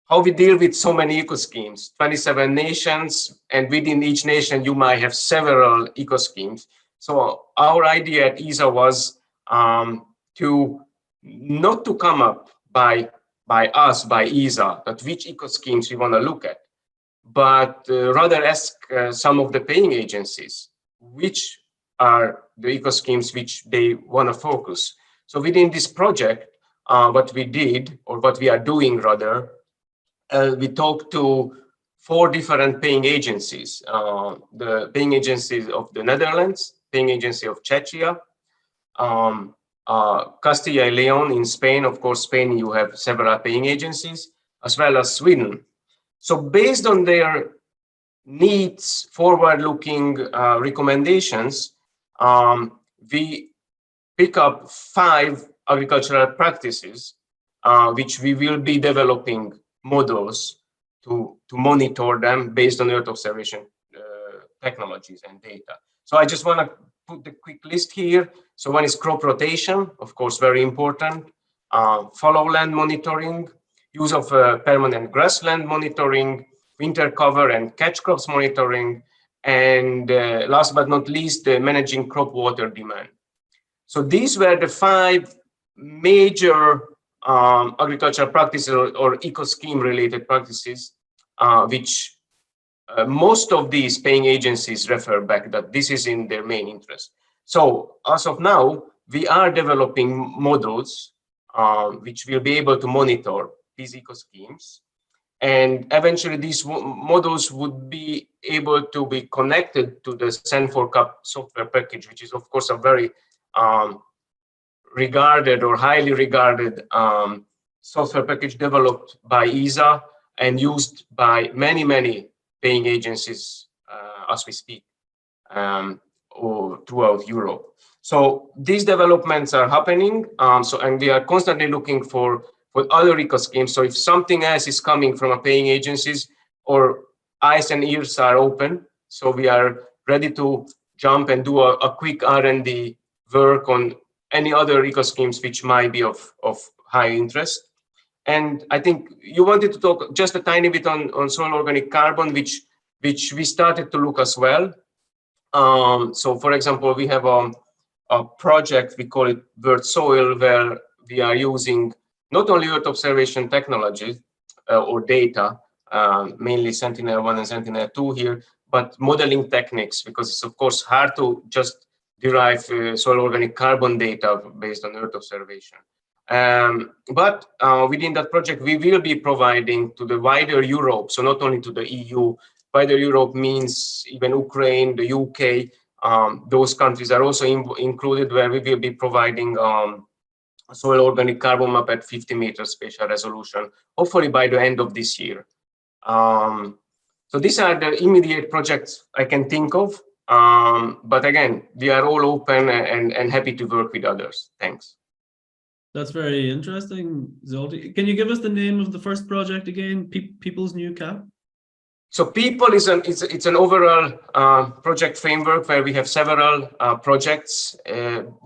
how we deal with so many eco schemes, 27 nations, and within each nation you might have several eco schemes. So our idea at ESA was to not to come up by ESA, that which eco schemes we want to look at, but rather ask some of the paying agencies which are the eco schemes which they want to focus. So within this project, what we did, or what we are doing rather, we talked to 4 different paying agencies. The paying agencies of the Netherlands, paying agency of Czechia, Castilla y León in Spain. Of course, Spain, you have several paying agencies, as well as Sweden. So based on their needs, forward-looking recommendations, we pick up 5 agricultural practices, which we will be developing models to monitor them based on Earth observation technologies and data. So I just want to put the quick list here. So one is crop rotation, of course, very important. Fallow land monitoring, use of permanent grassland monitoring, winter cover and catch crops monitoring, and last but not least, managing crop water demand. So these were the 5 major agricultural practices or eco scheme related practices, which most of these paying agencies refer back that this is in their main interest. So as of now, we are developing models which will be able to monitor these eco schemes. And eventually these models would be able to be connected to the Sen4CAP software package, which is of course a very regarded or highly regarded software package developed by ESA and used by many paying agencies as we speak or throughout Europe. So these developments are happening. And we are constantly looking for other eco schemes. So if something else is coming from a paying agencies, or eyes and ears are open, so we are ready to jump and do a quick R&D work on any other eco schemes which might be of high interest. And I think you wanted to talk just a tiny bit on soil organic carbon, which we started to look as well. So for example, we have a project, we call it Bird Soil, where we are using not only Earth observation technology or data, mainly Sentinel-1 and Sentinel-2 here, but modeling techniques, because it's of course hard to just derive soil organic carbon data based on Earth observation. But within that project, we will be providing to the wider Europe, so not only to the EU, wider Europe means even Ukraine, the UK, those countries are also included, where we will be providing soil organic carbon map at 50 meters spatial resolution, hopefully by the end of this year. So these are the immediate projects I can think of. But again, we are all open and happy to work with others. Thanks. That's very interesting, Zoltan. Can you give us the name of the first project again? People's New CAP? So people is it's an overall project framework where we have several projects,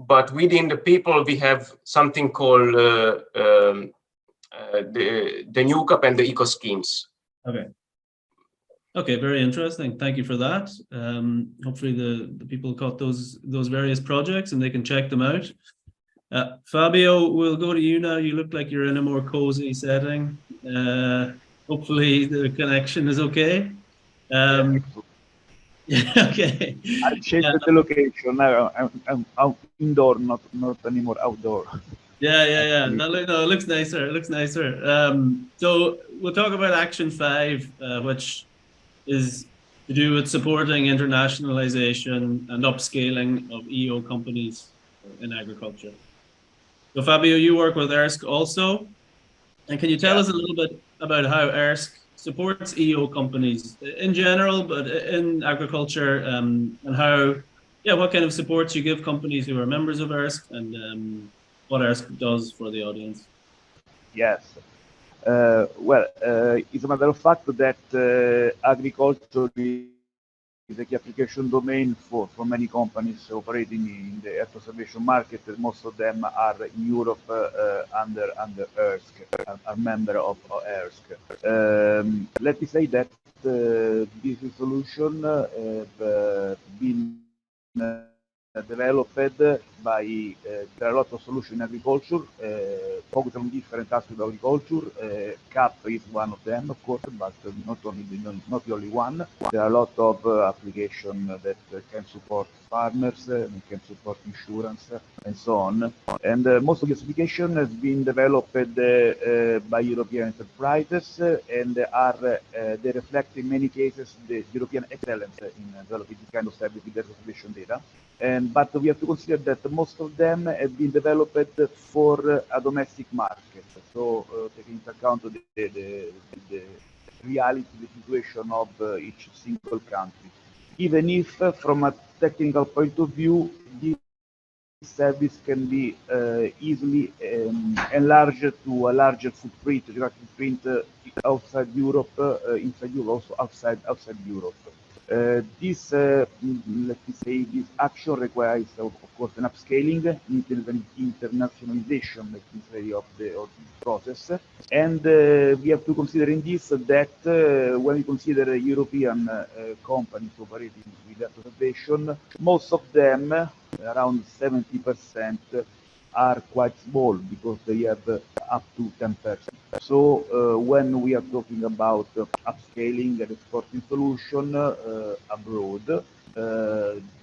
but within the people we have something called the new COP and the eco schemes. Okay. Okay, very interesting. Thank you for that. Hopefully the people caught those various projects and they can check them out. Fabio, we'll go to you now. You look like you're in a more cozy setting. Hopefully the connection is okay. Yeah, okay. I've changed the location. Now I'm out indoor, not anymore outdoor. Yeah. No, it looks nicer. It looks nicer. So we'll talk about Action 5, which is to do with supporting internationalization and upscaling of EO companies in agriculture. So Fabio, you work with EARSC also. And can you tell us a little bit about how EARSC supports EO companies in general, but in agriculture, and how, what kind of supports you give companies who are members of EARSC, and what EARSC does for the audience? Yes. Well, it's a matter of fact that agriculture is a key application domain for many companies operating in the earth observation market. Most of them are in Europe under EARSC, are member of EARSC. Let me say that this solution have been developed by there are a lot of solutions in agriculture focused on different aspects of agriculture. CAP is one of them, of course, but not the only one. There are a lot of applications that can support farmers, and can support insurance, and so on. And most of the application has been developed by European enterprises, and they reflect in many cases the European excellence in developing this kind of service with observation data. But we have to consider that most of them have been developed for a domestic market. So taking into account the reality, the situation of each single country. Even if from a technical point of view, this service can be easily enlarged to a larger footprint, geographic footprint outside Europe, inside Europe, also outside Europe. This, let me say, this action requires, of course, an upscaling, internationalization, let me say, of the process. And we have to consider in this that when we consider European companies operating with Earth observation, most of them, around 70%, are quite small because they have up to 10%. So when we are talking about upscaling and exporting solution abroad,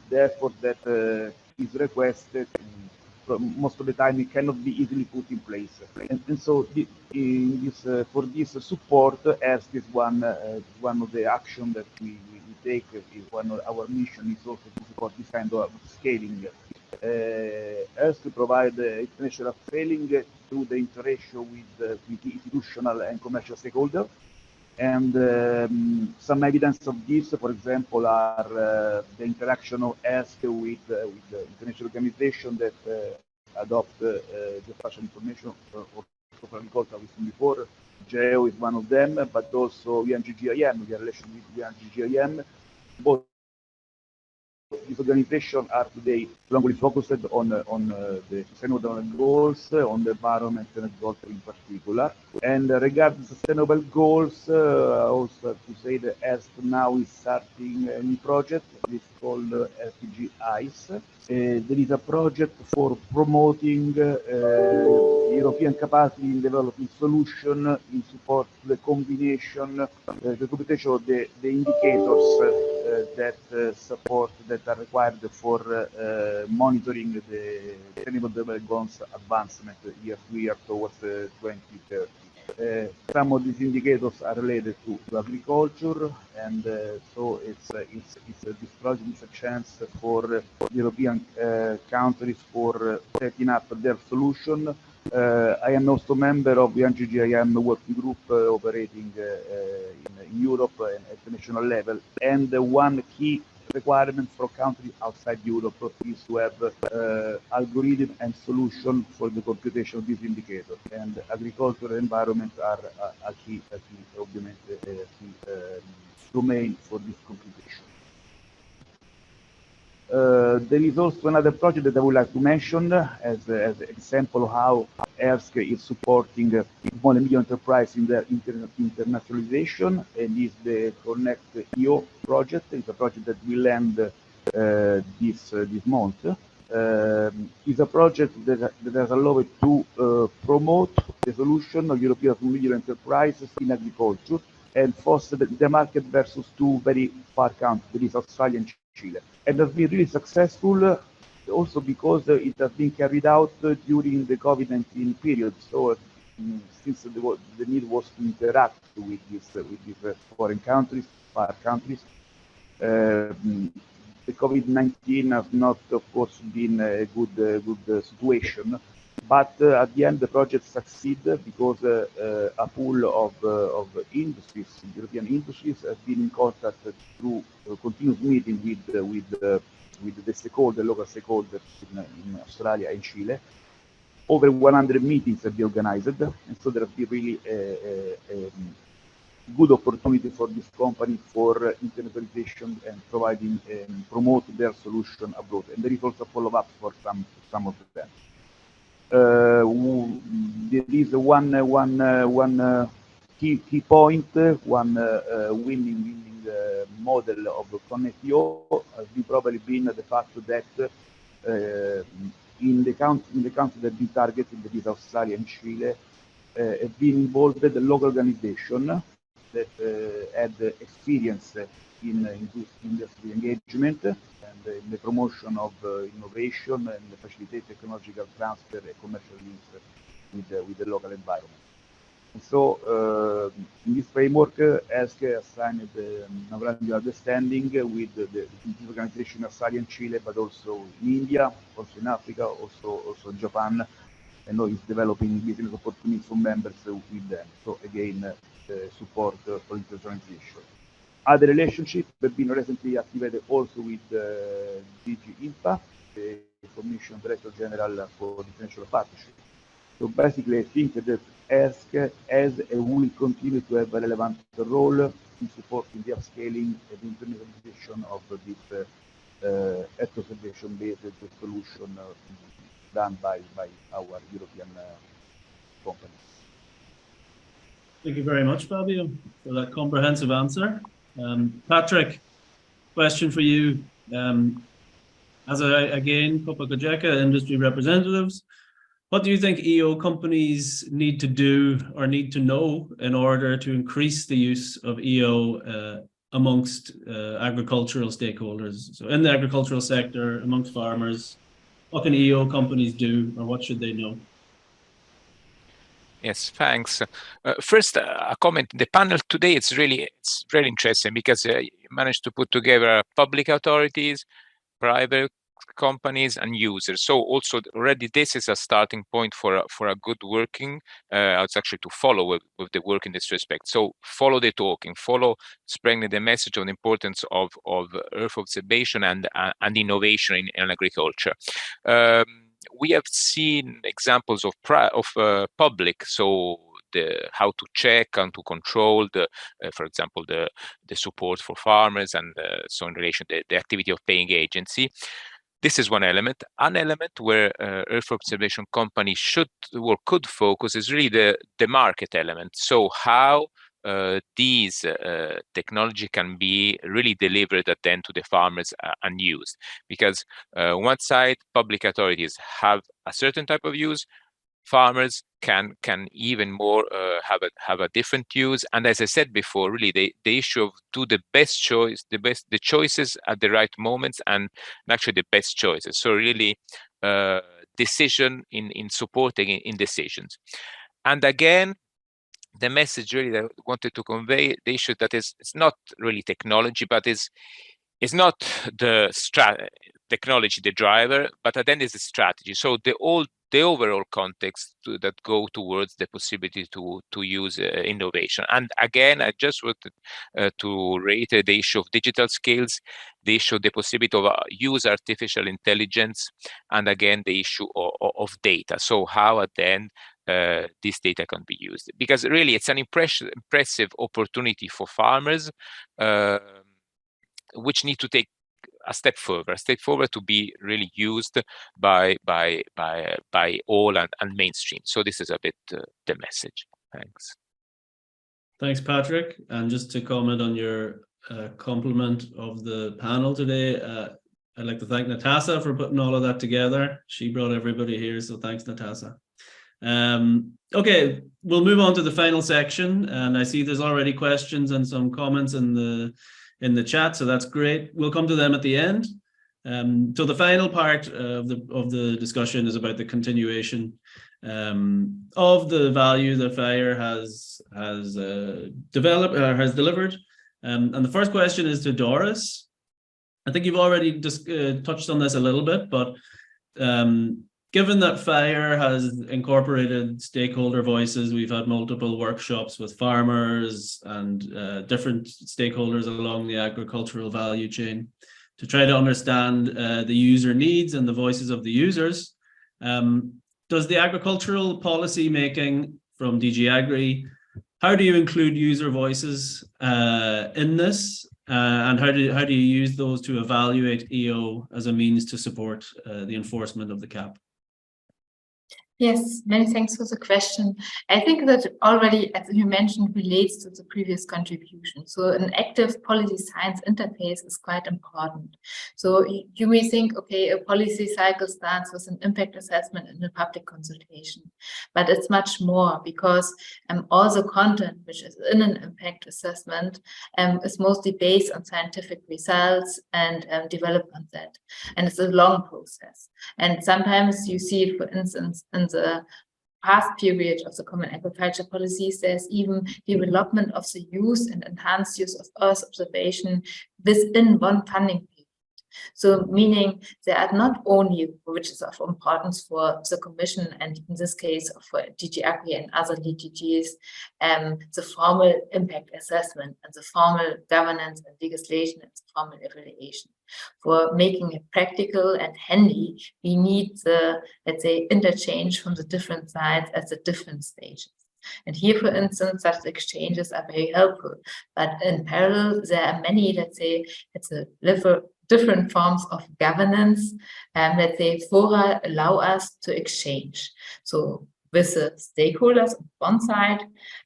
therefore that is requested, most of the time it cannot be easily put in place. And so for this support, EARSC is one of the actions that we take. Is one of our mission is also to support this kind of scaling. EARSC provide international upscaling through the interaction with institutional and commercial stakeholders. And some evidence of this, for example, are the interaction of EARSC with the international organization that adopt the spatial information for agriculture we seen before. GEO is one of them, but also ENGGIM, the relation with ENGGIM. Both these organizations are today strongly focused on the sustainable goals, on the environment and agriculture in particular. And regarding sustainable goals, also have to say that EARSC now is starting a new project. It's called RPG ICE. There is a project for promoting European capacity in developing solution in support to the combination, the computation of the indicators that support that are required for monitoring the sustainable development goals advancement year to year towards 2030. Some of these indicators are related to agriculture, and so this project is a chance for European countries for setting up their solution. I am also a member of the ENGGIM working group operating in Europe and at the national level. And one key requirements for countries outside Europe is to have algorithm and solution for the computation of these indicators. And agriculture and environment are a key domain for this computation. There is also another project that I would like to mention as an example of how EARSC is supporting small and medium enterprise in their internationalization, and is the Connect EO project. It's a project that will end this month. It's a project that has allowed to promote the solution of European medium enterprises in agriculture and foster the market versus two very far countries, that is Australia and Chile. And has been really successful also because it has been carried out during the COVID-19 period. So since the need was to interact with these foreign countries, far countries, the COVID-19 has not, of course, been a good situation. But at the end, the project succeeded because a pool of industries, European industries, have been in contact through continuous meeting with the stakeholder, local stakeholders in Australia and Chile. Over 100 meetings have been organized, and so there has been really a good opportunity for this company for internationalization and providing and promote their solution abroad. And there is also follow-up for some of them. There is one key point, one winning model of Connect.io has probably been the fact that in the country that we targeted, that is Australia and Chile, have been involved the local organization that had experience in industry engagement and in the promotion of innovation and facilitate technological transfer and commercial use with the local environment. And so in this framework, EARSC has signed a memorandum of understanding with the organization in Australia and Chile, but also in India, also in Africa, also in Japan, and now is developing business opportunities for members with them. So again, support for internationalization. Other relationships have been recently activated also with DG INPA, the Commission Director General for International Partnership. So basically, I think that EARSC has and will continue to have a relevant role in supporting the upscaling and internationalization of this Earth observation-based solution done by our European companies. Thank you very much, Fabio, for that comprehensive answer. Patrick, question for you. Again, COPA COGECA industry representatives, what do you think EO companies need to do or need to know in order to increase the use of EO amongst agricultural stakeholders? So in the agricultural sector, amongst farmers, what can EO companies do, or what should they know? Yes, thanks. First, a comment. The panel today, it's very interesting because you managed to put together public authorities, private companies, and users. So also already this is a starting point for a good working. It's actually to follow with the work in this respect. So follow the talking, follow spreading the message on the importance of Earth observation and innovation in agriculture. We have seen examples of public, so how to check and to control for example, the support for farmers, and so in relation to the activity of paying agency. This is one element. An element where Earth observation companies should or could focus is really the market element. So how these technology can be really delivered at the end to the farmers and used, because one side, public authorities have a certain type of use, farmers can even more have a different use. And as I said before, really the issue of do the best choice, the choices at the right moments, and actually the best choices. So really decision in supporting in decisions. And again, the message really that I wanted to convey, the issue that it's not really technology, but it's not the technology, the driver, but then is the strategy. So the old the overall context that go towards the possibility to use innovation. And again, I just wanted to reiterate the issue of digital skills, the issue of the possibility of use artificial intelligence, and again, the issue of data. So how at the end this data can be used, because really it's an impressive opportunity for farmers, which need to take a step forward to be really used by all and mainstream. So this is a bit the message. Thanks. Thanks, Patrick. And just to comment on your compliment of the panel today, I'd like to thank Natasha for putting all of that together. She brought everybody here, so thanks, Natasha. Okay, we'll move on to the final section, and I see there's already questions and some comments in the chat, so that's great. We'll come to them at the end. So the final part of the discussion is about the continuation of the value that FAIRE has delivered. And the first question is to Doris. I think you've already just touched on this a little bit, but given that FAIRE has incorporated stakeholder voices, we've had multiple workshops with farmers and different stakeholders along the agricultural value chain to try to understand the user needs and the voices of the users. Does the agricultural policy making from DG AGRI, how do you include user voices in this? And how do you use those to evaluate EO as a means to support the enforcement of the CAP? Yes, many thanks for the question. I think that already, as you mentioned, relates to the previous contribution. So an active policy science interface is quite important. So you may think, okay, a policy cycle starts with an impact assessment and a public consultation, but it's much more, because all the content which is in an impact assessment is mostly based on scientific results and developed on that. And it's a long process. And sometimes you see it, for instance, in the past period of the Common Agriculture Policies, there's even development of the use and enhanced use of Earth observation within one funding period. So meaning there are not only, which is of importance for the Commission and in this case for DG AGRI and other DGs, the formal impact assessment and the formal governance and legislation and the formal evaluation. For making it practical and handy, we need the, let's say, interchange from the different sides at the different stages. And here, for instance, such exchanges are very helpful. But in parallel, there are many, let's say, different forms of governance, let's say, fora allow us to exchange. So with the stakeholders on one side,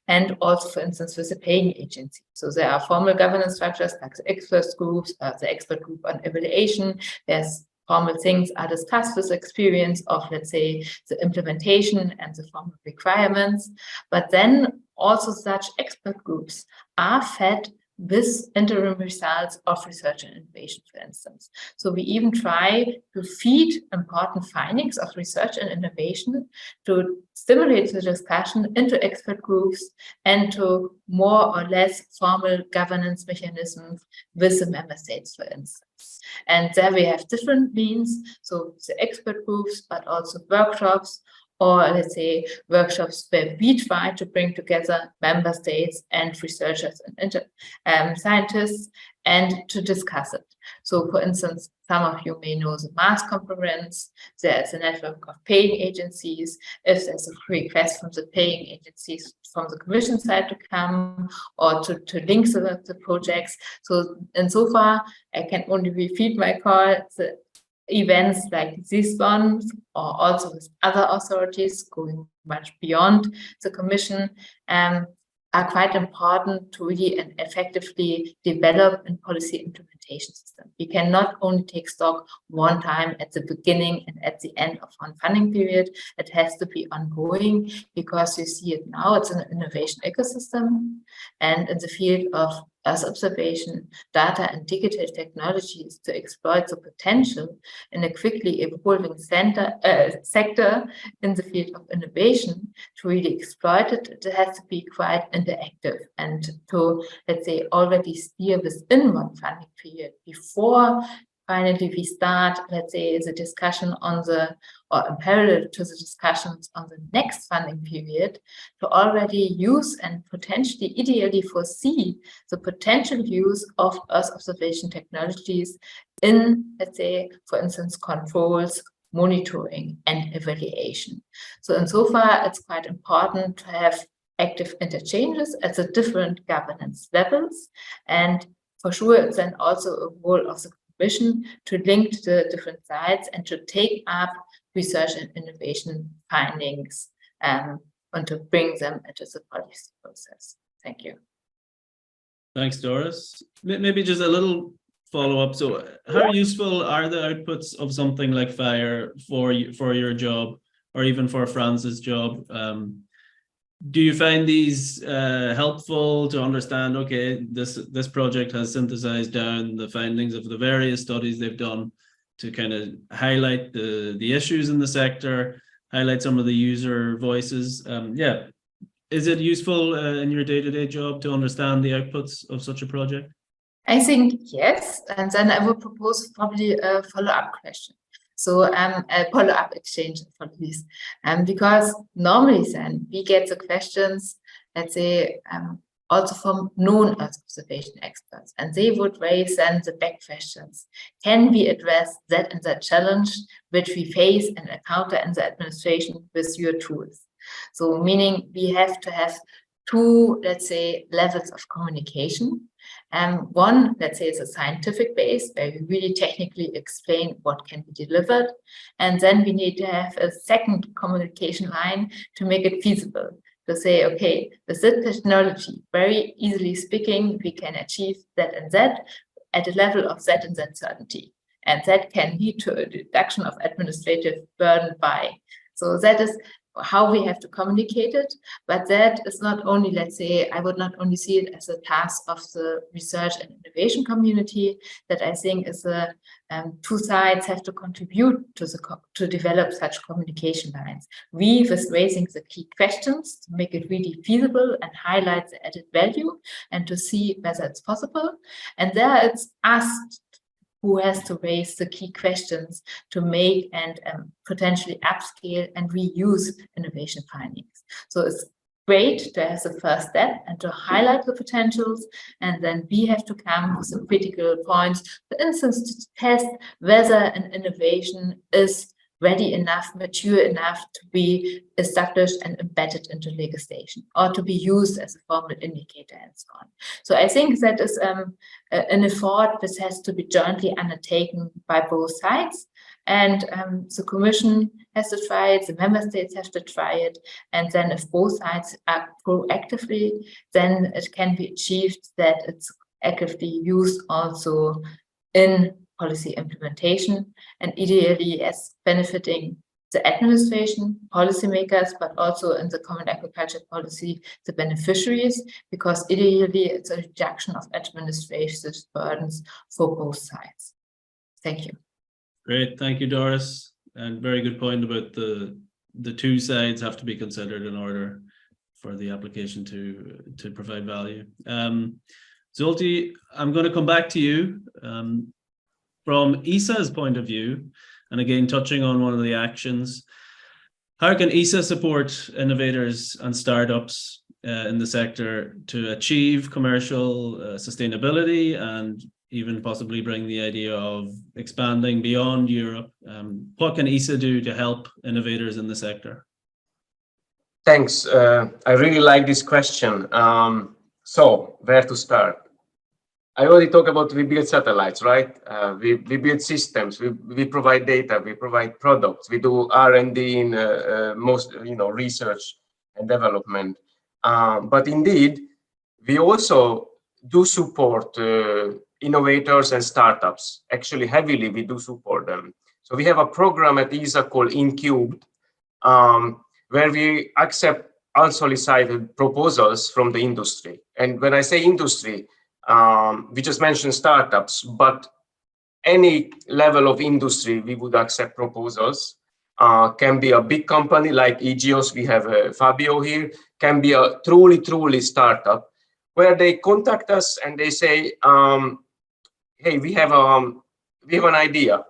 and also, for instance, with the paying agency. So there are formal governance structures like the experts groups, the expert group on evaluation. There's formal things are discussed with experience of, let's say, the implementation and the formal requirements. But then also such expert groups are fed with interim results of research and innovation, for instance. So we even try to feed important findings of research and innovation to stimulate the discussion into expert groups and to more or less formal governance mechanisms with the member states, for instance. And there we have different means, so the expert groups, but also workshops, or let's say workshops where we try to bring together member states and researchers and scientists and to discuss it. So for instance, some of you may know the MAS conference. There's a network of paying agencies. If there's a request from the paying agencies from the Commission side to come or to link the projects. So insofar, I can only repeat my call. The events like this one, or also with other authorities going much beyond the Commission, are quite important to really and effectively develop a policy implementation system. We can not only take stock one time at the beginning and at the end of one funding period. It has to be ongoing, because you see it now, it's an innovation ecosystem, and in the field of Earth observation, data and digital technologies to exploit the potential in a quickly evolving sector in the field of innovation. To really exploit it, it has to be quite interactive and to, let's say, already steer within one funding period before finally we start, let's say, the discussion on or in parallel to the discussions on the next funding period, to already use and potentially ideally foresee the potential use of Earth observation technologies in, let's say, for instance, controls, monitoring and evaluation. So insofar, it's quite important to have active interchanges at the different governance levels. And for sure, it's then also a role of the Commission to link the different sides and to take up research and innovation findings and to bring them into the policy process. Thank you. Thanks, Doris. Maybe just a little follow-up. So how useful are the outputs of something like FIRE for your job, or even for Franz's job? Do you find these helpful to understand, okay, this project has synthesized down the findings of the various studies they've done to kind of highlight the issues in the sector, highlight some of the user voices? Yeah. Is it useful in your day-to-day job to understand the outputs of such a project? I think yes, and then I would propose probably a follow-up question. So a follow-up exchange for this, because normally then we get the questions, let's say, also from non-Earth observation experts, and they would raise then the back questions. Can we address that and that challenge which we face and encounter in the administration with your tools? So meaning we have to have two, let's say, levels of communication. One, let's say, is a scientific base where we really technically explain what can be delivered. And then we need to have a second communication line to make it feasible, to say, okay, with this technology, very easily speaking, we can achieve that and that at a level of that and that certainty. And that can lead to a reduction of administrative burden by. So that is how we have to communicate it, but that is not only, let's say, I would not only see it as a task of the research and innovation community, that I think is two sides have to contribute to develop such communication lines. We was raising the key questions to make it really feasible and highlight the added value and to see whether it's possible. And there it's us who has to raise the key questions to make and potentially upscale and reuse innovation findings. So it's great to have the first step and to highlight the potentials, and then we have to come with some critical points, for instance, to test whether an innovation is ready enough, mature enough to be established and embedded into legislation or to be used as a formal indicator and so on. So I think that is an effort that has to be jointly undertaken by both sides. And the Commission has to try it, the member states have to try it. And then if both sides act proactively, then it can be achieved that it's actively used also in policy implementation, and ideally as benefiting the administration, policymakers, but also in the common agriculture policy, the beneficiaries, because ideally it's a reduction of administrative burdens for both sides. Thank you. Great, thank you, Doris. And very good point about the two sides have to be considered in order for the application to provide value. Zolti, I'm going to come back to you. From ESA's point of view, and again, touching on one of the actions, how can ESA support innovators and startups in the sector to achieve commercial sustainability and even possibly bring the idea of expanding beyond Europe? What can ESA do to help innovators in the sector? Thanks. I really like this question. So where to start? I already talked about we build satellites, right? We build systems, we provide data, we provide products, we do R&D in most, research and development. But indeed, we also do support innovators and startups. Actually, heavily, we do support them. So we have a program at ESA called InCubed, where we accept unsolicited proposals from the industry. And when I say industry, we just mentioned startups, but any level of industry, we would accept proposals. Can be a big company like e-GEOS, we have Fabio here, can be a truly startup, where they contact us and they say, hey, we have we have an idea.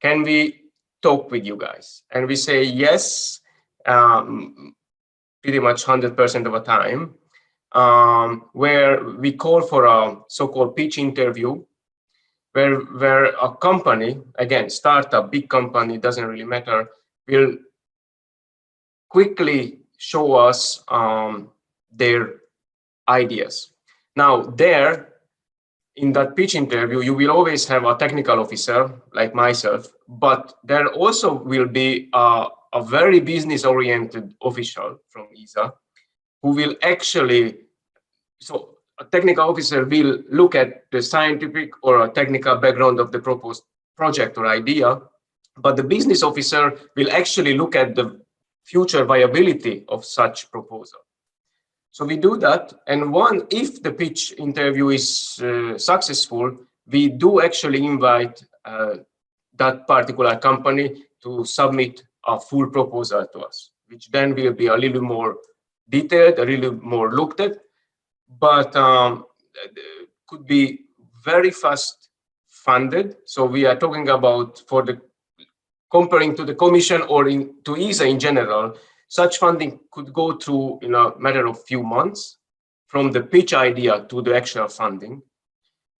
Can we talk with you guys? And we say yes, pretty much 100% of the time, where we call for a so-called pitch interview, where a company, again, startup, big company, doesn't really matter, will quickly show us their ideas. Now, there, in that pitch interview, you will always have a technical officer like myself, but there also will be a very business-oriented official from ESA who will actually, so a technical officer will look at the scientific or a technical background of the proposed project or idea, but the business officer will actually look at the future viability of such proposal. So we do that, and if the pitch interview is successful, we do actually invite that particular company to submit a full proposal to us, which then will be a little more detailed, a little more looked at, but could be very fast funded. So we are talking about, comparing to the Commission or to ESA in general, such funding could go through in a matter of few months from the pitch idea to the actual funding.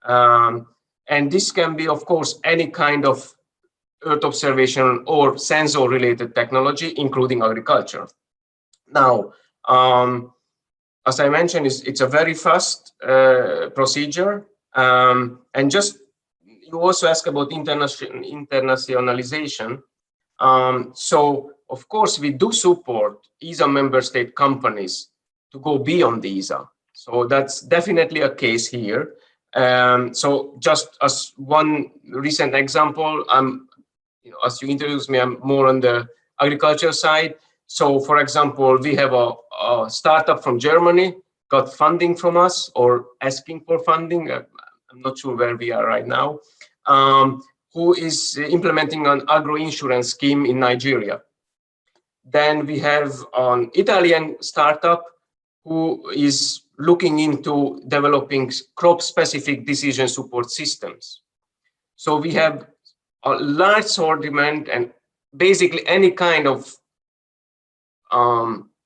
And this can be, of course, any kind of Earth observation or sensor related technology, including agriculture. Now, as I mentioned, it's a very fast procedure. And just, you also ask about internationalization. So, of course, we do support ESA member state companies to go beyond the ESA. So that's definitely a case here. So just as one recent example, as you introduced me, I'm more on the agriculture side. So, for example, we have a startup from Germany, got funding from us or asking for funding. I'm not sure where we are right now. Who is implementing an agro-insurance scheme in Nigeria. Then we have an Italian startup who is looking into developing crop-specific decision support systems. So we have a large assortment, and basically any kind of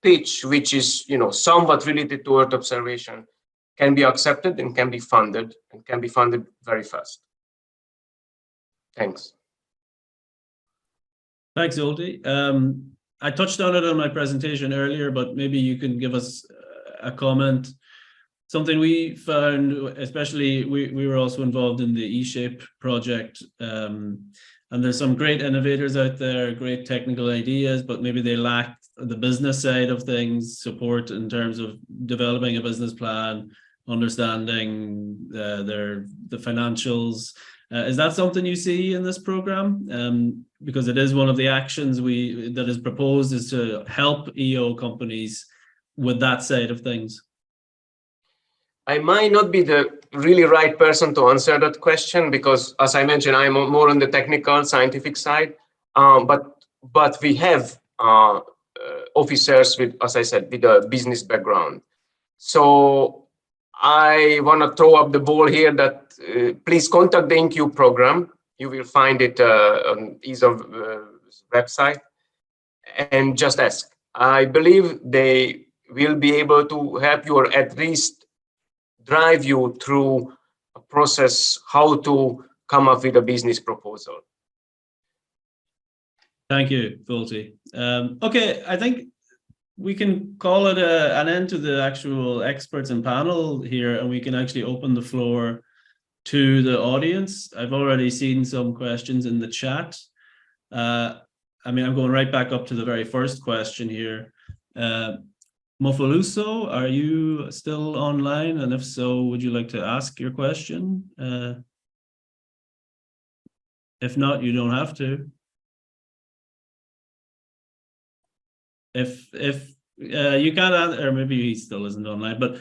pitch which is somewhat related to Earth observation can be accepted and can be funded very fast. Thanks. Thanks, Zoltan. I touched on it on my presentation earlier, but maybe you can give us a comment. Something we found, especially we were also involved in the E-Shape project, and there's some great innovators out there, great technical ideas, but maybe they lack the business side of things, support in terms of developing a business plan, understanding the financials. Is that something you see in this program? Because it is one of the actions that is proposed, is to help EO companies with that side of things. I might not be the really right person to answer that question because, as I mentioned, I'm more on the technical, scientific side. But we have officers with, as I said, with a business background. So I want to throw up the ball here that please contact the InCube program. You will find it on ESA website, and just ask. I believe they will be able to help you, or at least drive you through a process how to come up with a business proposal. Thank you, Volpe. Okay, I think we can call it an end to the actual experts and panel here, and we can actually open the floor to the audience. I've already seen some questions in the chat. I mean, I'm going right back up to the very first question here. Mofoluso, are you still online? And if so, would you like to ask your question? If not, you don't have to. If you can't answer, or maybe he still isn't online, but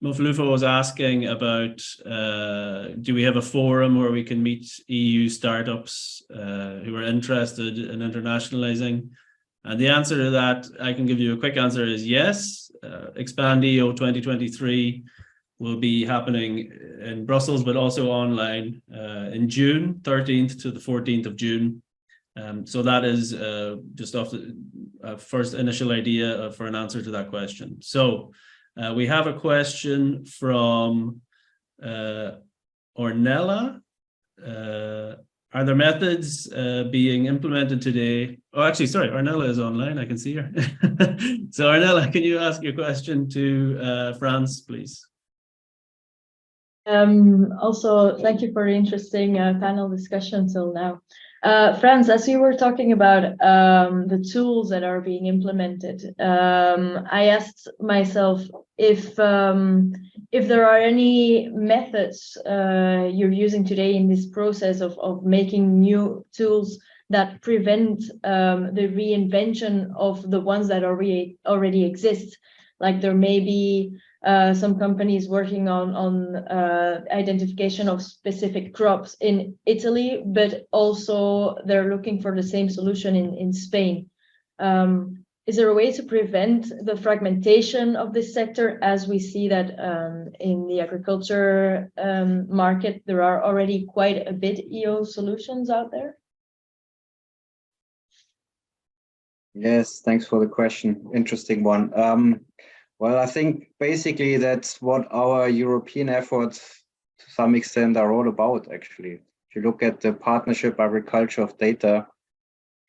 Mofoluso was asking about, do we have a forum where we can meet EU startups who are interested in internationalizing? And the answer to that, I can give you a quick answer, is yes. Expand EO 2023 will be happening in Brussels, but also online in June, 13th to the 14th of June. So that is just off the first initial idea for an answer to that question. So we have a question from Ornella. Are there methods being implemented today? Oh, actually, sorry, Ornella is online. I can see her. So Ornella, can you ask your question to Franz, please? Also, thank you for the interesting panel discussion till now. Franz, as you were talking about the tools that are being implemented, I asked myself if there are any methods you're using today in this process of making new tools that prevent the reinvention of the ones that already exist. Like there may be some companies working on identification of specific crops in Italy, but also they're looking for the same solution in Spain. Is there a way to prevent the fragmentation of this sector, as we see that in the agriculture market, there are already quite a bit EO solutions out there? Yes, thanks for the question. Interesting one. Well, I think basically that's what our European efforts to some extent are all about, actually. If you look at the partnership agriculture of data,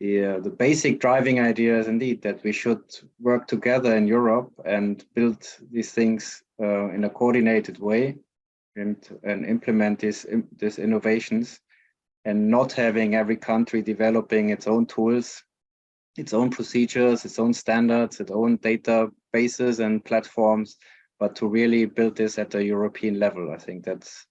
the basic driving idea is indeed that we should work together in Europe and build these things in a coordinated way and implement these innovations, and not having every country developing its own tools, its own procedures, its own standards, its own databases and platforms, but to really build this at a European level. I think that's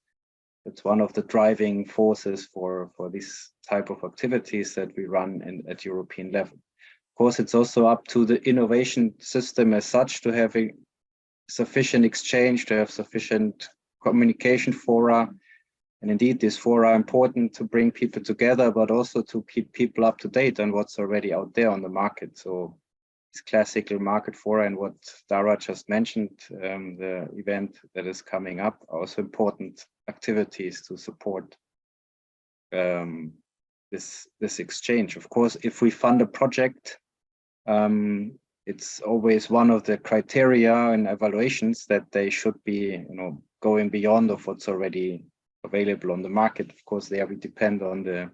one of the driving forces for this type of activities that we run at European level. Of course, it's also up to the innovation system as such to have a sufficient exchange, to have sufficient communication fora. And indeed, these fora are important to bring people together, but also to keep people up to date on what's already out there on the market. So this classical market fora and what Dáire just mentioned, the event that is coming up, are also important activities to support this exchange. Of course, if we fund a project, it's always one of the criteria and evaluations that they should be, going beyond of what's already available on the market. Of course, there we depend on the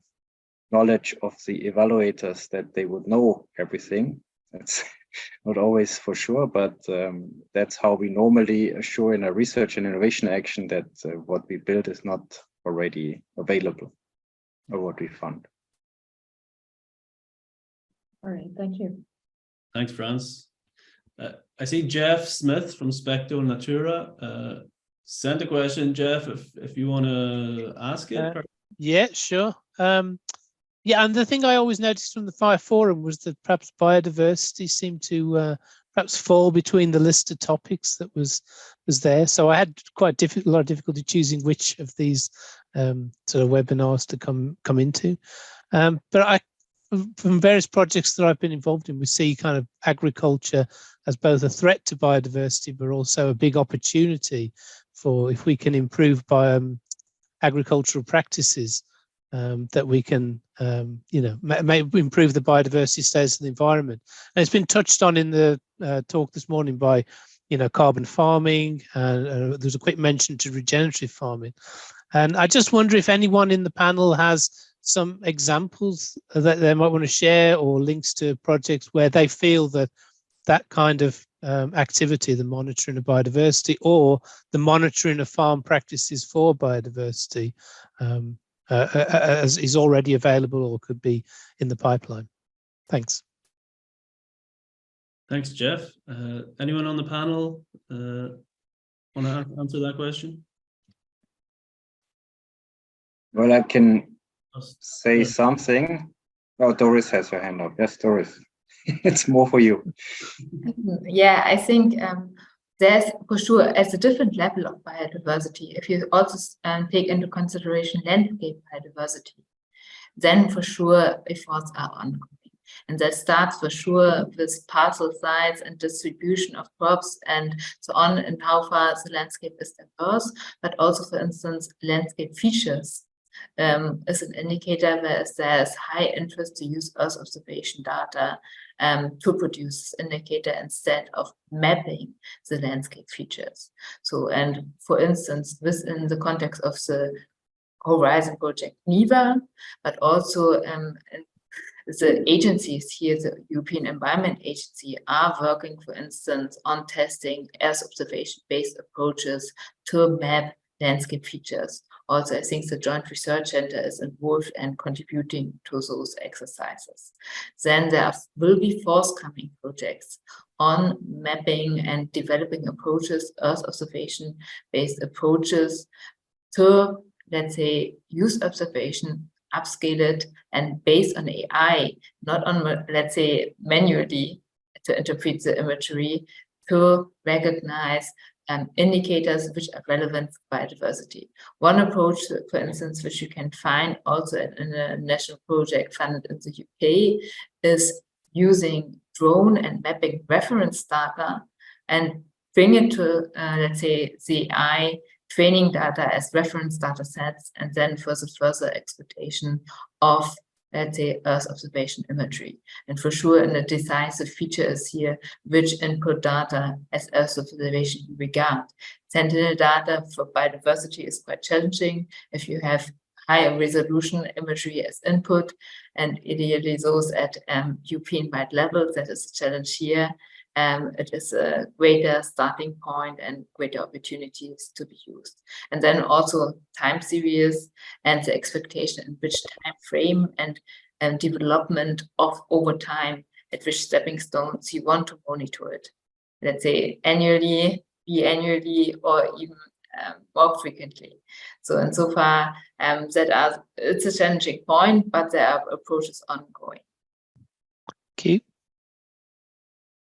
knowledge of the evaluators, that they would know everything. That's not always for sure, but that's how we normally assure in a research and innovation action that what we build is not already available or what we fund. All right, thank you. Thanks, Franz. I see Jeff Smith from Specto Natura sent a question. Jeff, if you want to ask it. Yeah, sure. Yeah, and the thing I always noticed from the Fire Forum was that perhaps biodiversity seemed to perhaps fall between the list of topics that was there. So I had quite a lot of difficulty choosing which of these sort of webinars to come into. But from various projects that I've been involved in, we see kind of agriculture as both a threat to biodiversity, but also a big opportunity for, if we can improve agricultural practices, that we can, may improve the biodiversity status of the environment. And it's been touched on in the talk this morning by, carbon farming, and there's a quick mention to regenerative farming. And I just wonder if anyone in the panel has some examples that they might want to share, or links to projects where they feel that kind of activity, the monitoring of biodiversity or the monitoring of farm practices for biodiversity, is already available or could be in the pipeline. Thanks. Thanks, Jeff. Anyone on the panel want to answer that question? Well, I can say something. Oh, Doris has her hand up. Yes, Doris. It's more for you. Yeah, I think there's for sure as a different level of biodiversity. If you also take into consideration landscape biodiversity, then for sure efforts are ongoing. And that starts for sure with parcel size and distribution of crops and so on, and how far the landscape is diverse, but also, for instance, landscape features is an indicator where there's high interest to use Earth observation data to produce this indicator instead of mapping the landscape features. So, and for instance, within the context of the Horizon project NIVA, but also the agencies here, the European Environment Agency, are working, for instance, on testing Earth observation-based approaches to map landscape features. Also, I think the Joint Research Center is involved and contributing to those exercises. Then there will be forthcoming projects on mapping and developing approaches, Earth observation-based approaches to, let's say, use observation, upscale it, and based on AI, not on, let's say, manually to interpret the imagery, to recognize indicators which are relevant for biodiversity. One approach, for instance, which you can find also in a national project funded in the UK, is using drone and mapping reference data and bring it to, let's say, the AI training data as reference data sets, and then further exploitation of, let's say, Earth observation imagery. And for sure, and a decisive feature is here which input data as Earth observation you regard. Sentinel data for biodiversity is quite challenging if you have higher resolution imagery as input, and ideally those at European-wide level. That is a challenge here. It is a greater starting point and greater opportunities to be used. And then also time series and the expectation in which time frame and development of over time, at which stepping stones you want to monitor it. Let's say annually, biannually, or even more frequently. So insofar, it's a challenging point, but there are approaches ongoing. Okay.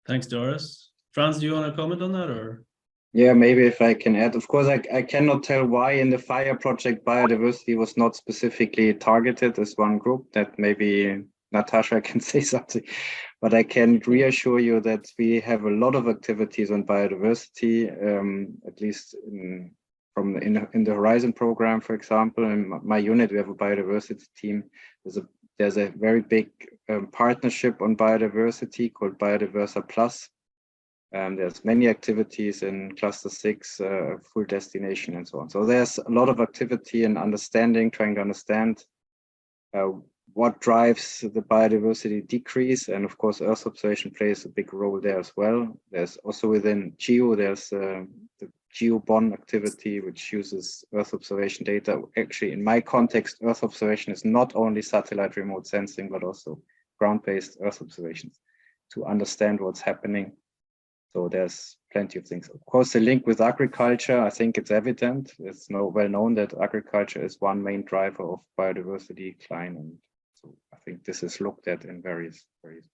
Thanks, Doris. Franz, do you want to comment on that, or? Yeah, maybe if I can add. Of course, I cannot tell why in the FIRE project biodiversity was not specifically targeted as one group. That maybe Natasha can say something, but I can reassure you that we have a lot of activities on biodiversity, at least in the Horizon program, for example. In my unit, we have a biodiversity team. There's a very big partnership on biodiversity called Biodiversa Plus. There's many activities in Cluster 6, full destination, and so on. So there's a lot of activity and understanding, trying to understand what drives the biodiversity decrease. And of course, Earth observation plays a big role there as well. There's also within GEO, there's the GeoBond activity, which uses Earth observation data. Actually, in my context, Earth observation is not only satellite remote sensing, but also ground-based Earth observations to understand what's happening. So there's plenty of things. Of course, the link with agriculture, I think it's evident. It's well known that agriculture is one main driver of biodiversity decline. And so I think this is looked at in various ways.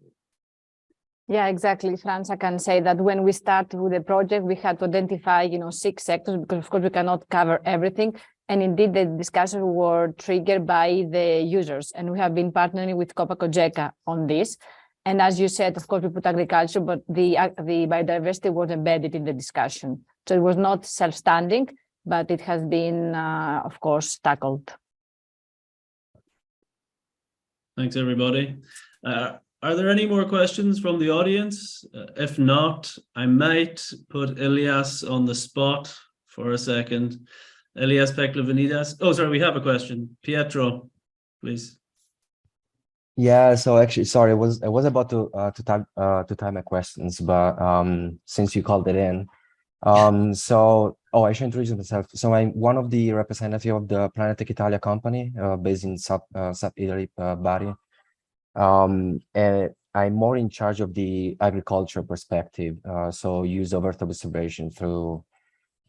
Yeah, exactly, Franz. I can say that when we started with the project, we had to identify, 6 sectors, because of course we cannot cover everything. And indeed, the discussions were triggered by the users, and we have been partnering with COPA COGECA on this. And as you said, of course, we put agriculture, but the biodiversity was embedded in the discussion. So it was not self-standing, but it has been, of course, tackled. Thanks, everybody. Are there any more questions from the audience? If not, I might put Elias on the spot for a second. Elias Peklavenidas. Oh, sorry, we have a question. Pietro, please. Yeah, so actually, sorry, I was about to time my questions, but since you called it in, I should introduce myself. So I'm one of the representatives of the Planetech Italia company, based in South Italy, Bari. And I'm more in charge of the agriculture perspective, so use of Earth observation through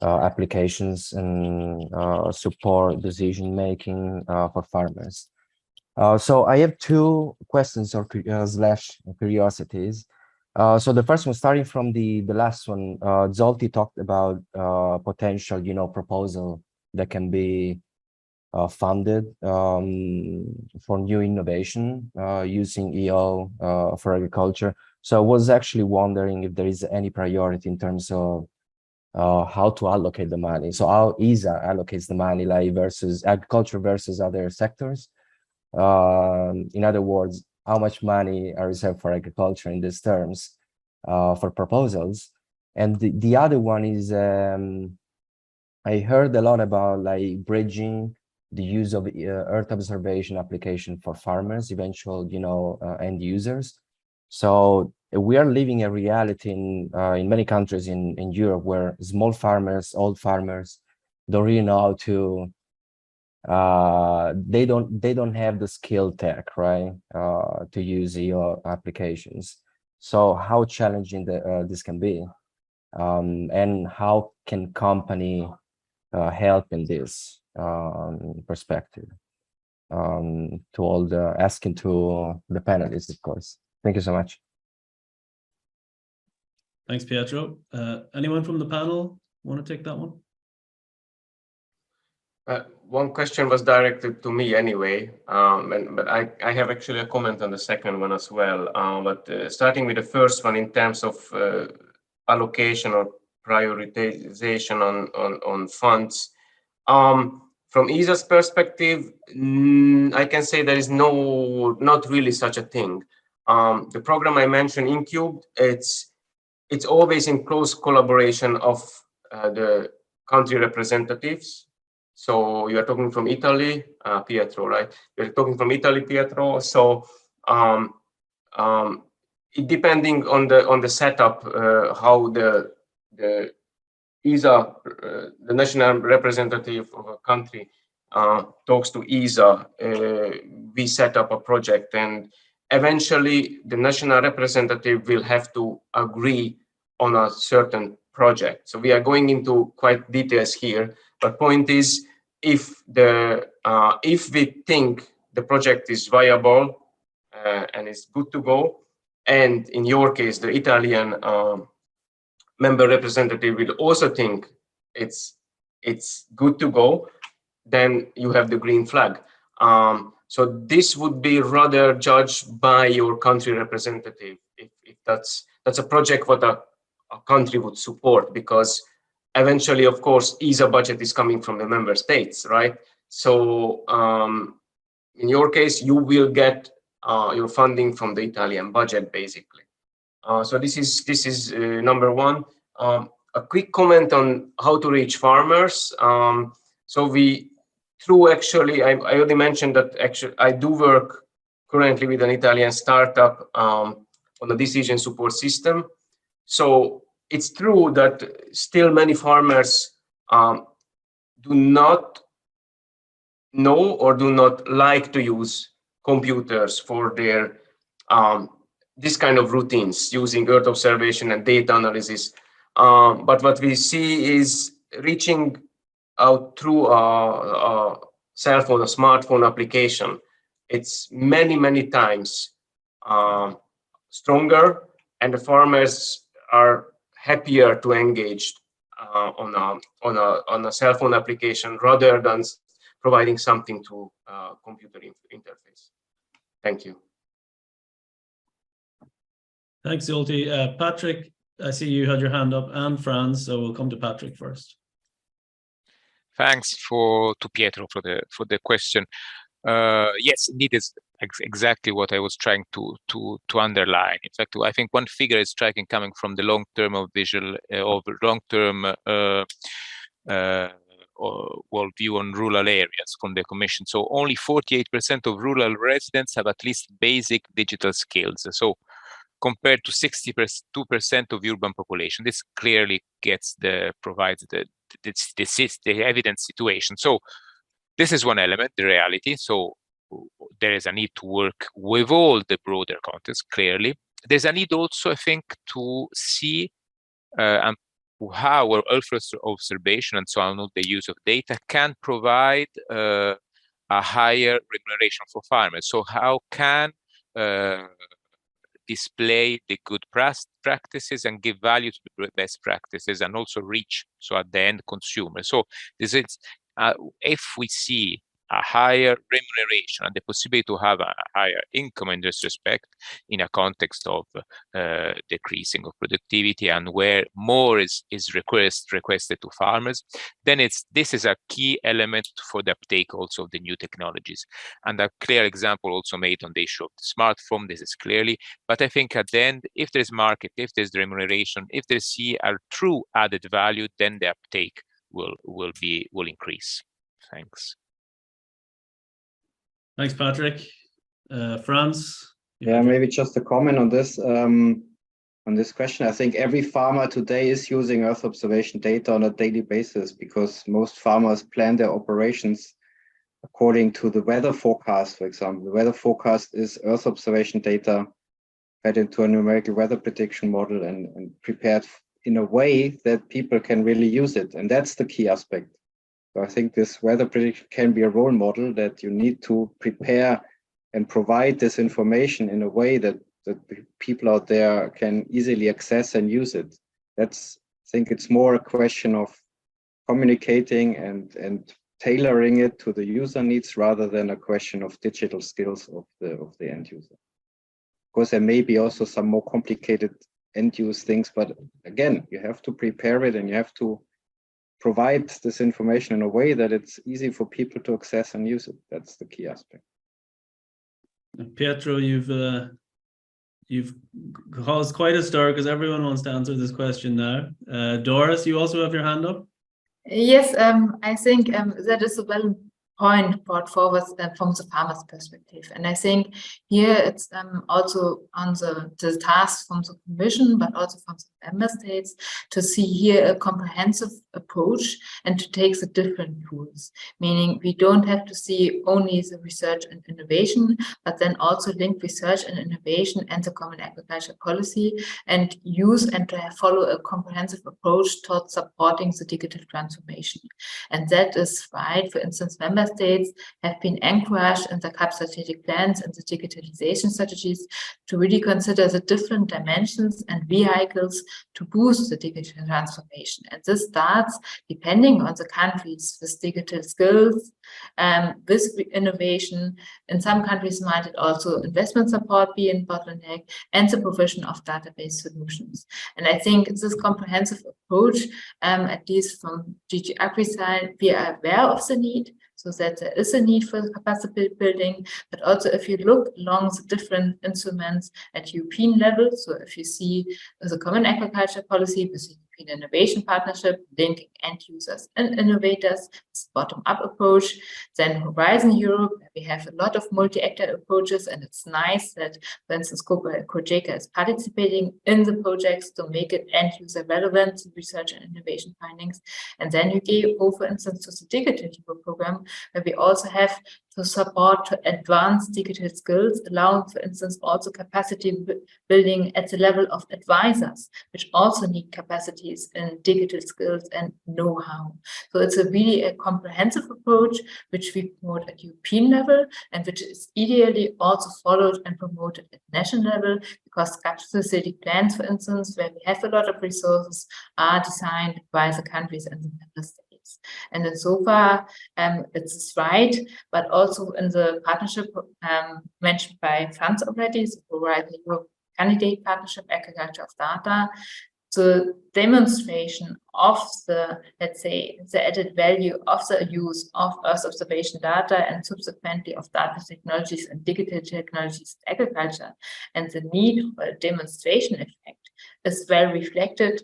applications and support decision making for farmers. So I have 2 questions or slash curiosities. So the first one, starting from the last one, Zoltan talked about potential, proposal that can be funded for new innovation using EO for agriculture. So I was actually wondering if there is any priority in terms of how to allocate the money. So how ESA allocates the money, like versus agriculture versus other sectors. In other words, how much money are reserved for agriculture in these terms for proposals? And the other one is, I heard a lot about like bridging the use of Earth observation application for farmers, eventual, end users. So we are living a reality in many countries in Europe where small farmers, old farmers, don't really know how to. They don't have the skill tech, right, to use EO applications. So how challenging this can be, and how can company help in this perspective? To all the asking to the panelists, of course. Thank you so much. Thanks, Pietro. Anyone from the panel want to take that one? One question was directed to me anyway, but I have actually a comment on the second one as well. But starting with the first one in terms of allocation or prioritization on funds, from ESA's perspective, I can say there is not really such a thing. The program I mentioned, InCube, it's always in close collaboration of the country representatives. So you are talking from Italy, Pietro, right? You're talking from Italy, Pietro. So it depending on the setup, how the ESA, the national representative of a country, talks to ESA, we set up a project, and eventually the national representative will have to agree on a certain project. So we are going into quite details here, but point is, if we think the project is viable and is good to go, and in your case, the Italian member representative will also think it's good to go, then you have the green flag. So this would be rather judged by your country representative if that's a project what a country would support, because eventually, of course, ESA budget is coming from the member states, right? So in your case, you will get your funding from the Italian budget, basically. So this is number one. A quick comment on how to reach farmers. So I already mentioned that actually I do work currently with an Italian startup on a decision support system. So it's true that still many farmers do not know or do not like to use computers for their this kind of routines using Earth observation and data analysis. But what we see is reaching out through a cell phone, a smartphone application. It's many times stronger, and the farmers are happier to engage on a cell phone application rather than providing something to computer interface. Thank you. Thanks, Zolti. Patrick, I see you had your hand up, and Franz, so we'll come to Patrick first. Thanks to Pietro for the question. Yes, indeed, is exactly what I was trying to underline. In fact, I think one figure is striking coming from the long-term world view on rural areas from the Commission. So only 48% of rural residents have at least basic digital skills. So compared to 62% of urban population, this clearly provides the evident situation. So this is one element, the reality. So there is a need to work with all the broader context, clearly. There's a need also, I think, to see how our Earth observation and so on, the use of data can provide a higher remuneration for farmers. So how can display the good practices and give value to the best practices, and also reach at the end consumer. So this is if we see a higher remuneration and the possibility to have a higher income in this respect in a context of decreasing of productivity and where more is requested to farmers, then this is a key element for the uptake also of the new technologies. And a clear example also made on the issue of the smartphone, this is clearly, but I think at the end, if there's market, if there's remuneration, if they see a true added value, then the uptake will increase. Thanks. Thanks, Patrick. Franz? Yeah, maybe just a comment on this question. I think every farmer today is using Earth observation data on a daily basis because most farmers plan their operations according to the weather forecast, for example. The weather forecast is Earth observation data fed into a numerical weather prediction model and prepared in a way that people can really use it. And that's the key aspect. So I think this weather prediction can be a role model that you need to prepare and provide this information in a way that people out there can easily access and use it. I think it's more a question of communicating and tailoring it to the user needs rather than a question of digital skills of the end user. Of course, there may be also some more complicated end use things, but again, you have to prepare it and you have to provide this information in a way that it's easy for people to access and use it. That's the key aspect. Pietro, you've caused quite a stir because everyone wants to answer this question now. Doris, you also have your hand up. Yes, I think that is a well point brought forward from the farmer's perspective. And I think here it's also on the task from the Commission, but also from the member states to see here a comprehensive approach and to take the different tools, meaning we don't have to see only the research and innovation, but then also link research and innovation and the common agriculture policy and use and to follow a comprehensive approach towards supporting the digital transformation. And that is right. For instance, member states have been encouraged in the CAP strategic plans and the digitalization strategies to really consider the different dimensions and vehicles to boost the digital transformation. And this starts depending on the countries with digital skills, with innovation. In some countries might it also investment support be in bottleneck and the provision of database solutions. And I think this comprehensive approach, at least from DG AGRI side, we are aware of the need, so that there is a need for capacity building, but also if you look along the different instruments at European level, so if you see the common agriculture policy with the European Innovation Partnership, linking end users and innovators, this bottom-up approach, then Horizon Europe, we have a lot of multi-actor approaches, and it's nice that, for instance, COPA and COGECA is participating in the projects to make it end-user relevant to research and innovation findings. And then you go, for instance, to the Digital Europe program, where we also have to support to advance digital skills, allowing, for instance, also capacity building at the level of advisors, which also need capacities in digital skills and know-how. So it's really a comprehensive approach, which we promote at European level and which is ideally also followed and promoted at national level, because strategic plans, for instance, where we have a lot of resources, are designed by the countries and the member states. And then so far, it's right, but also in the partnership mentioned by Franz already, the Horizon Europe Candidate Partnership Agriculture of Data, the demonstration of the, let's say, the added value of the use of Earth observation data and subsequently of data technologies and digital technologies in agriculture, and the need for a demonstration effect is well reflected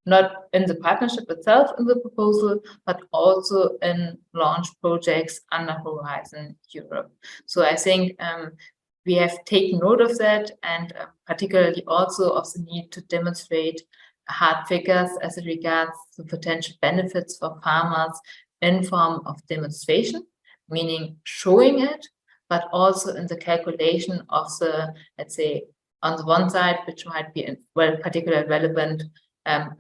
not in the partnership itself in the proposal, but also in launch projects under Horizon Europe. So I think we have taken note of that, and particularly also of the need to demonstrate hard figures as regards the potential benefits for farmers in form of demonstration, meaning showing it, but also in the calculation of the, let's say, on the one side, which might be well particularly relevant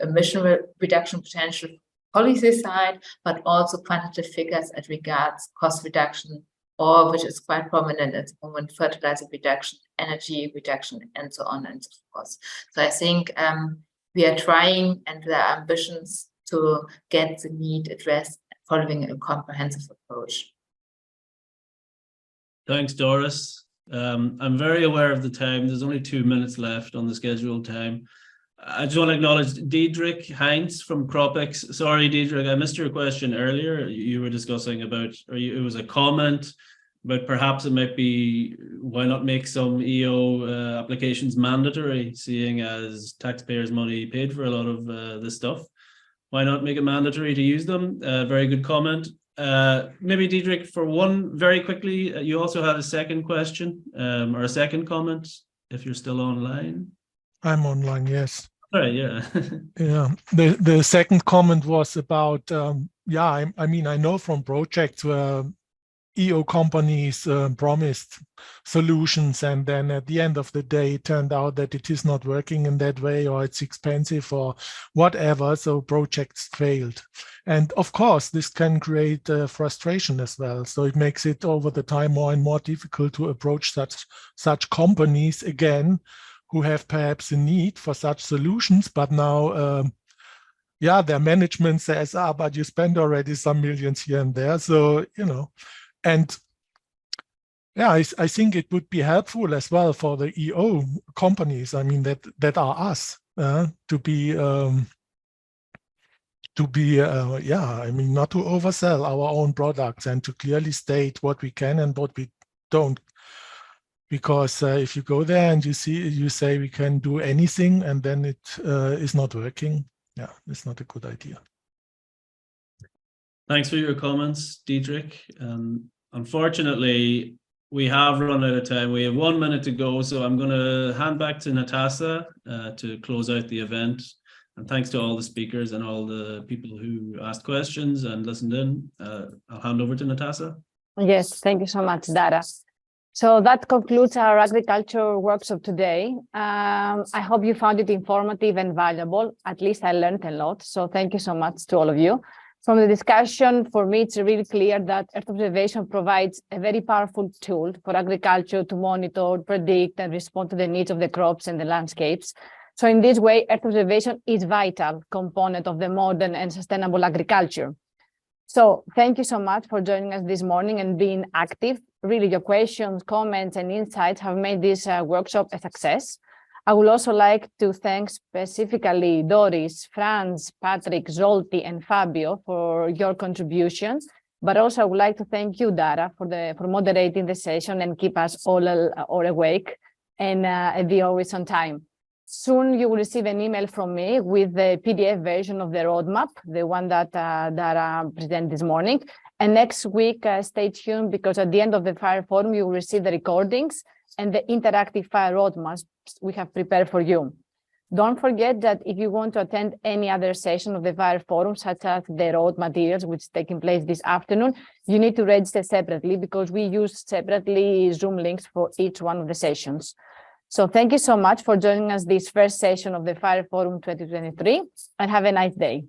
emission reduction potential policy side, but also quantitative figures as regards cost reduction, or which is quite prominent at the moment, fertilizer reduction, energy reduction, and so on and so forth. So I think we are trying, and there are ambitions to get the need addressed following a comprehensive approach. Thanks, Doris. I'm very aware of the time. There's only 2 minutes left on the scheduled time. I just want to acknowledge Diedrich Heinz from Cropex. Sorry, Diedrich, I missed your question earlier. You were discussing about, it was a comment, but perhaps it might be, why not make some EO applications mandatory, seeing as taxpayers' money paid for a lot of this stuff? Why not make it mandatory to use them? Very good comment. Maybe Diedrich, for one, very quickly, you also had a second question or a second comment, if you're still online. I'm online, yes. All right, yeah. Yeah, the second comment was about, yeah, I mean, I know from projects where EO companies promised solutions, and then at the end of the day, it turned out that it is not working in that way, or it's expensive or whatever, so projects failed. And of course, this can create frustration as well. So it makes it over the time more and more difficult to approach such companies again, who have perhaps a need for such solutions, but now, yeah, their management says, but you spend already some millions here and there. So, you know, and yeah, I think it would be helpful as well for the EO companies, I mean, that are us, to be, yeah, I mean, not to oversell our own products and to clearly state what we can and what we don't. Because if you go there and you say we can do anything and then it is not working, yeah, it's not a good idea. Thanks for your comments, Diedrich. Unfortunately, we have run out of time. We have 1 minute to go, so I'm going to hand back to Natasha to close out the event. And thanks to all the speakers and all the people who asked questions and listened in. I'll hand over to Natasha. Yes, thank you so much, Dáire. So that concludes our agriculture workshop today. I hope you found it informative and valuable. At least I learned a lot. So thank you so much to all of you. From the discussion, for me, it's really clear that Earth observation provides a very powerful tool for agriculture to monitor, predict, and respond to the needs of the crops and the landscapes. So in this way, Earth observation is a vital component of the modern and sustainable agriculture. So thank you so much for joining us this morning and being active. Really, your questions, comments, and insights have made this workshop a success. I would also like to thank specifically Doris, Franz, Patrick, Zoltan, and Fabio for your contributions. But also I would like to thank you, Dáire, for moderating the session and keep us all awake and be always on time. Soon you will receive an email from me with the PDF version of the roadmap, the one that Dáire presented this morning. And next week, stay tuned, because at the end of the Fire Forum, you will receive the recordings and the interactive Fire roadmaps we have prepared for you. Don't forget that if you want to attend any other session of the Fire Forum, such as the road materials, which is taking place this afternoon, you need to register separately, because we use separately Zoom links for each one of the sessions. So thank you so much for joining us this first session of the Fire Forum 2023, and have a nice day.